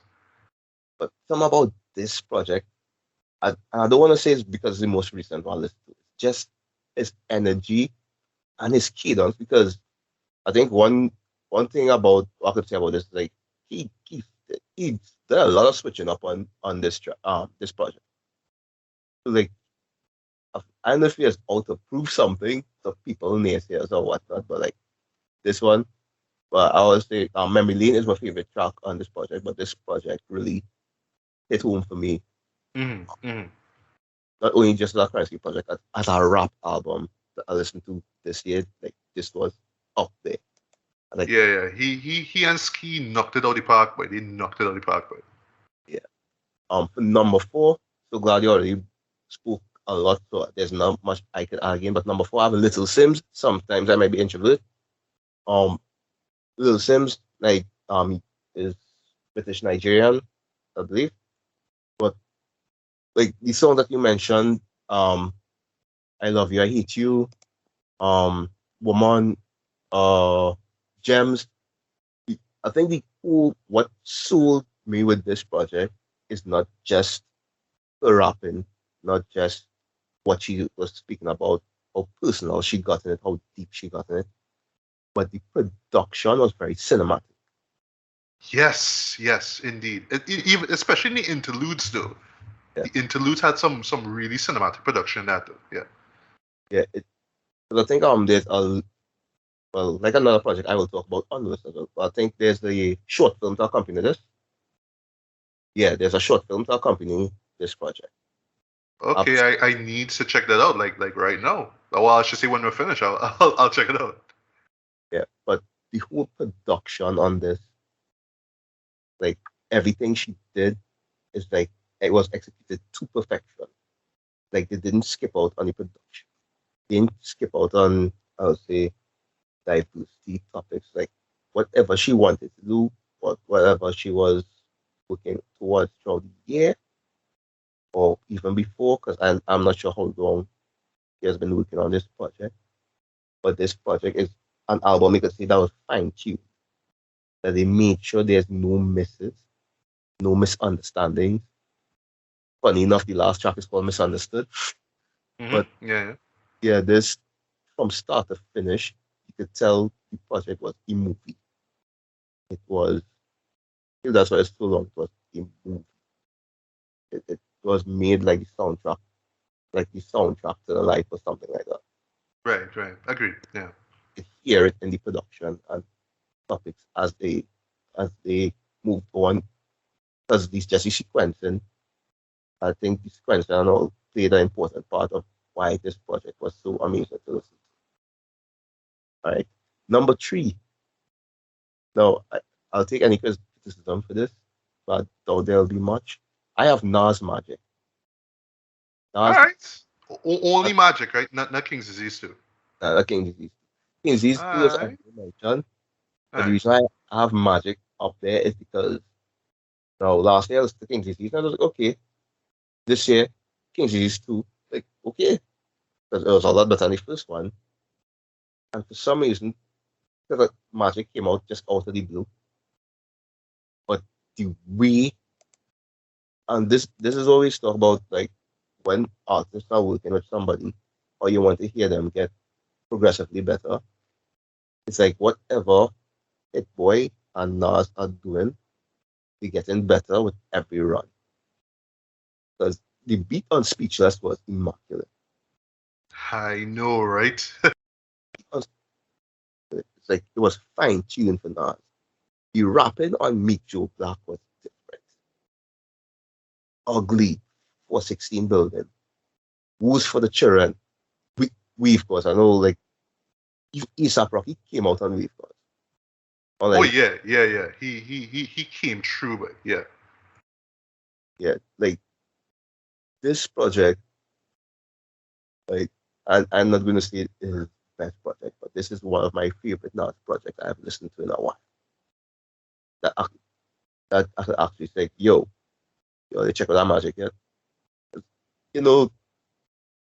But something about this project, I don't want to say it's because it's the most recent one. It's just his energy and his cadence. Because I think one thing about what I could say about this is like he did a lot of switching up on this project. So, like I don't know if he has out to prove something to people naysayers or whatnot, but like this one, but I always say Memory Lane is my favorite track on this project, but this project really hit home for me. Mm-hmm. Not only just as a currency project, as a rap album that I listened to this year, like this was up there. Like Yeah. He and Ski knocked it out the park, but they knocked it out the park, but. yeah. For number 4, so glad you already spoke a lot, so there's not much I could argue. But number 4, I have a Little Sims. Sometimes I might be introvert. Little Sims, like is British Nigerian, I believe. But like the song that you mentioned, I Love You, I Hate You, Woman, Gems. I think what sold me with this project is not just the rapping, not just what she was speaking about, how personal she got in it, how deep she got in it, but the production was very cinematic. Yes, indeed. Even especially in the interludes, though. Yeah, The interludes had some really cinematic production in that, though. Yeah. yeah. But I think there's like another project I will talk about on this as well. But I think there's the short film to accompany this. Yeah, there's a short film to accompany this project. Okay, I need to check that out, like right now. Well, I should say when we're finished, I'll check it out. Yeah, but the whole production on this, like everything she did, is like it was executed to perfection. Like they didn't skip out on the production. They didn't skip out on, I would say, diversity topics. Like whatever she wanted to do, whatever she was working towards throughout the year or even before, because I'm not sure how long she has been working on this project. But this project is an album you could say that was fine tuned. That they made sure there's no misses, no misunderstandings. Funny enough, the last track is called Misunderstood. But Yeah. yeah, this from start to finish, you could tell the project was a movie. It was, that's why it's so long. It was a movie. It was made like the soundtrack to the life or something like that. Right. Agreed. Yeah. You hear it in the production and topics as they move on. Because these just the sequencing, I think the sequencing and all played an important part of why this project was so amazing to listen to. All right. Number 3. Now, I'll take any criticism for this, but though there'll be much. I have Nas Magic. All Nas, right. Only Magic, right? Not King's Disease too. King Disease. King Disease All 2 is right. mentioned, All but the right. reason I have Magic up there is because now last year was the King Disease, and I was like, okay, this year, King Disease 2, like, okay, because it was a lot better than the first one. And for some reason, because Magic came out just out of the blue, but the way, and this is always talk about like when artists are working with somebody, or you want to hear them get progressively better. It's like whatever Hit Boy and Nas are doing, they're getting better with every run. Because the beat on Speechless was immaculate. I know, right? It's like it was fine tuned for Nas. The rapping on Meet Joe Black was different. Ugly 416 building. Who's for the children? Weave course. I know like Isaac Rocky came out on Weave course. Oh yeah. He came true, but yeah. Yeah, like this project, like I'm not going to say it is best project, but this is one of my favorite Nas projects I've listened to in a while. That I could actually say, yo, they check out that Magic yet? You know,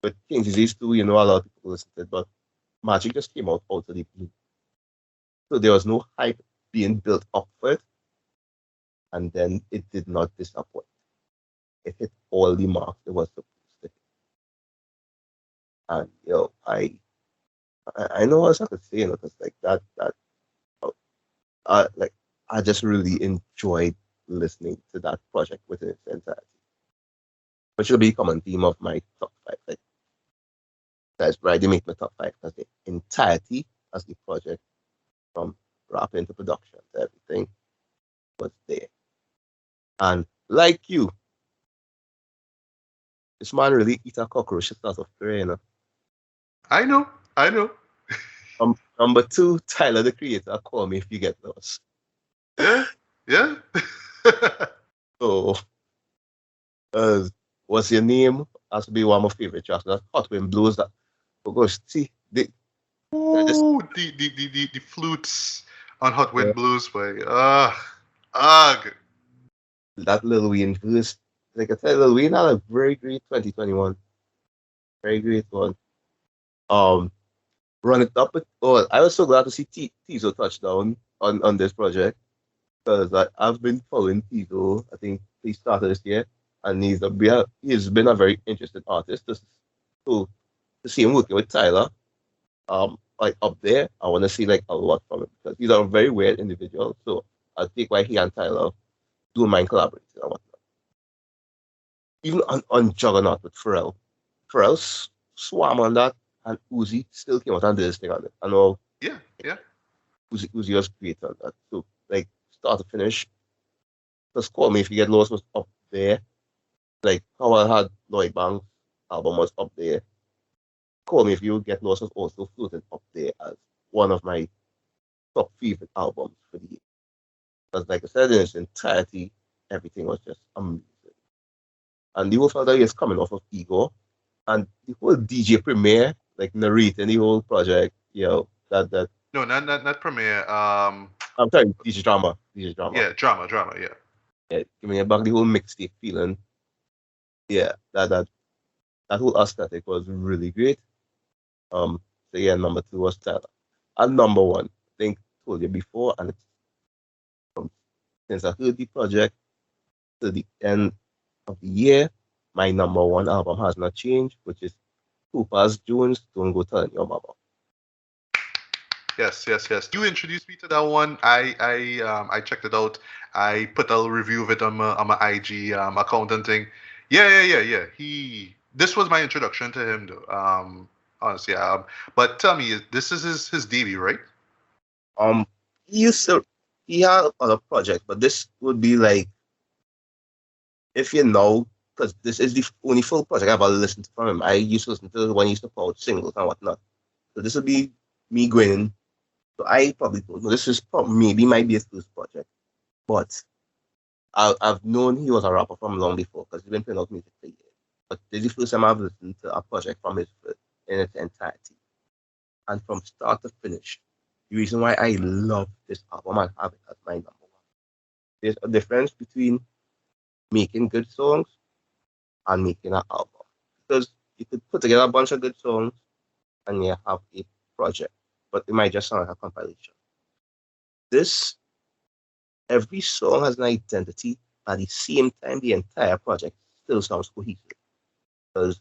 with King's Disease 2, a lot of people listen to it, but Magic just came out of the blue. So there was no hype being built up for it, and then it did not disappoint. It hit all the marks it was supposed to hit. And I know what else I could say, because like that like I just really enjoyed listening to that project within its entirety, which will be a common theme of my top five. Like that's why they make my top five, because the entirety as the project, from rapping to production to everything, was there. And like you, this man really eat a cockroach out of prayer. I know. Number two, Tyler the Creator, call me if you get lost. Yeah. So, what's your name? Has to be one of my favorite tracks. That's Hot Wind Blues. That, oh gosh, see, Ooh, the flutes on Hot Wind Blues by ugh. that Lil Wayne verse. Like I said, Lil Wayne had a very great 2021. Very great one. Run it up. Oh, I was so glad to see Tizo touchdown on this project, because I've been following Tizo. I think he started this year, and he's been a very interesting artist. To see him working with Tyler, like up there, I want to see like a lot from him, because he's a very weird individual. So I think why he and Tyler don't mind collaborating and whatnot. Even on Juggernaut with Pharrell. Pharrell swam on that, and Uzi still came out and did his thing on it. I know. Yeah. Uzi was great on that. So like start to finish, just Call Me If You Get Lost was up there. Like how I had Lloyd Banks album was up there. Call Me If You Get Lost was also floating up there as one of my top favorite albums for the year. Because like I said, in its entirety, everything was just amazing. And the whole fact that he is coming off of Ego, and the whole DJ Premier, like narrating the whole project, that No, not Premiere. I'm sorry, DJ Drama. Yeah, drama. Yeah. Yeah, giving it back the whole mixtape feeling. Yeah, that whole aesthetic was really great. So yeah, number two was Tyler. And number one, I think I told you before, and it's since I heard the project to the end of the year, my number one album has not changed, which is Tupac Jones, Don't Go Telling Your Mama. Yes. You introduced me to that one. I checked it out. I put a review of it on my IG account and thing. Yeah. This was my introduction to him though. Honestly, but tell me, this is his debut, right? Um, he had other projects, but this would be like, if you know, because this is the only full project I've ever listened to from him. I used to listen to when he used to put out singles and whatnot. So this would be me going in. So I probably don't know. This is maybe might be his first project, but I've known he was a rapper from long before, because he's been putting out music for years. But this is the first time I've listened to a project from his in its entirety, and from start to finish. The reason why I love this album and have it as my number one. There's a difference between making good songs and making an album, because you could put together a bunch of good songs and you have a project, but it might just sound like a compilation. This every song has an identity. At the same time, the entire project still sounds cohesive. Because,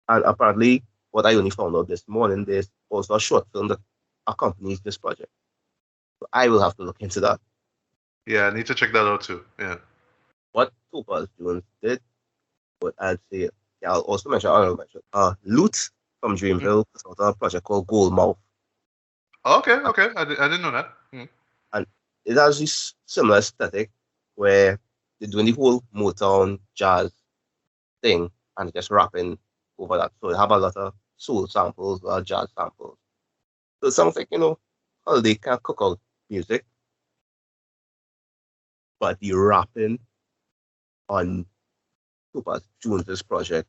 and apparently, what I only found out this morning, there's also a short film that accompanies this project. So I will have to look into that. Yeah, I need to check that out too. Yeah. What Topaz Jones did, but I'd say, yeah, I'll also mention, I don't mention, Loot from Dreamville put out a project called Goldmouth. Okay. I didn't know that. And it has this similar aesthetic where they're doing the whole Motown jazz thing and just rapping over that. So they have a lot of soul samples, jazz samples. So it sounds like, how they can cook out music, but the rapping on Topaz Jones's project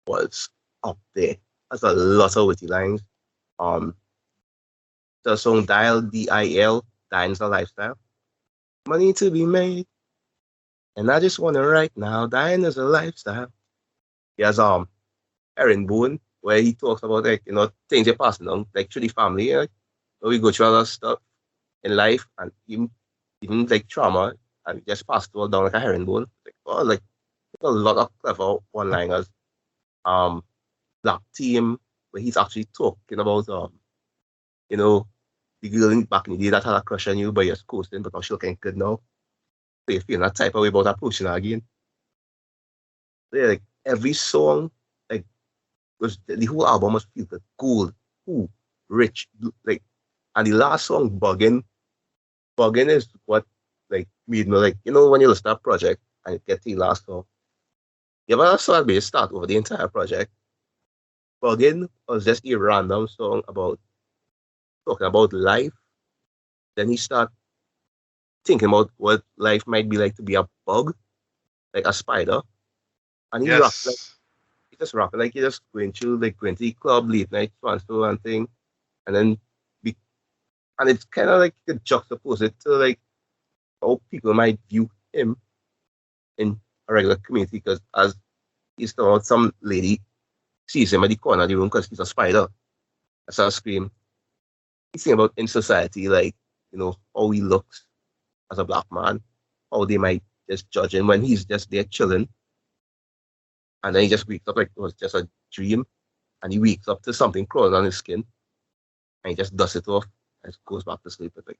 was up there. That's a lot of witty lines. The song Dial, DIL, Dine's a Lifestyle. Money to be made. And I just want to right now, dying is a lifestyle. He has Herringbone, where he talks about things you're passing on, like through the family, where we go through a lot of stuff in life and even like trauma, and just pass it all down like a herringbone. Like a lot of clever one-liners. Black Team, where he's actually talking about the girl back in the day that had a crush on you, but you're coasting, but now she's looking good now. So you feel that type of way about approaching her again. So yeah, like every song, like the whole album must feel like gold, rich, like, and the last song, Buggin' is what like made me like, when you listen to a project and you get to the last song, you ever saw it start over the entire project. Buggin' was just a random song about talking about life. Then he start thinking about what life might be like to be a bug, like a spider. And he Yes. rapping like he just going to the club late night transfer and thing. And then and it's kind of like a juxtapose it to like how people might view him in a regular community, because as he's talking about, some lady sees him at the corner of the room because he's a spider. That's a scream. He's thinking about in society, like, how he looks as a black man, how they might just judge him when he's just there chilling. And then he just wakes up like it was just a dream. And he wakes up to something crawling on his skin. And he just dusts it off and goes back to sleep. It's like,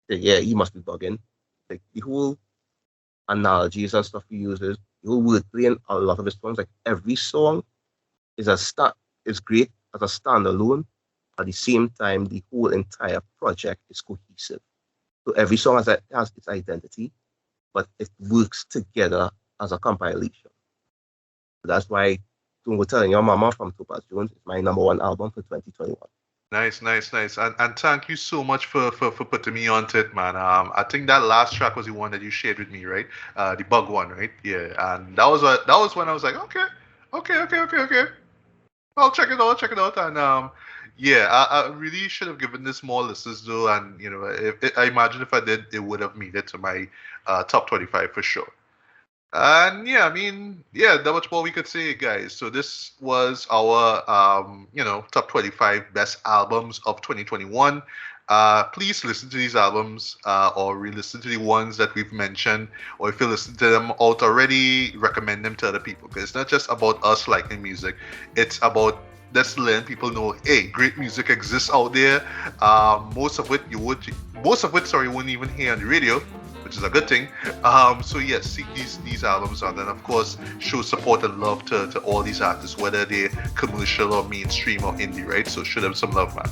yeah, he must be bugging. Like the whole analogies and stuff he uses, the whole wordplay in a lot of his songs, like every song is great as a standalone. At the same time, the whole entire project is cohesive. So every song has its identity, but it works together as a compilation. So that's why Don't Go Telling Your Mama from Topaz Jones is my number one album for 2021. Nice. And thank you so much for putting me onto it, man. I think that last track was the one that you shared with me, right? The bug one, right? Yeah. And that was when I was like, okay. I'll check it out. And yeah, I really should have given this more listens though. And I imagine if I did, it would have made it to my top 25 for sure. And yeah, I mean, yeah, that much more we could say, guys. So this was our, top 25 best albums of 2021. Please listen to these albums, or re-listen to the ones that we've mentioned. Or if you listen to them out already, recommend them to other people. Because it's not just about us liking music. It's about let's let people know, hey, great music exists out there. Most of it you wouldn't even hear on the radio, which is a good thing. So yes, seek these albums out, and of course show support and love to all these artists, whether they're commercial or mainstream or indie, right? So show them some love, man.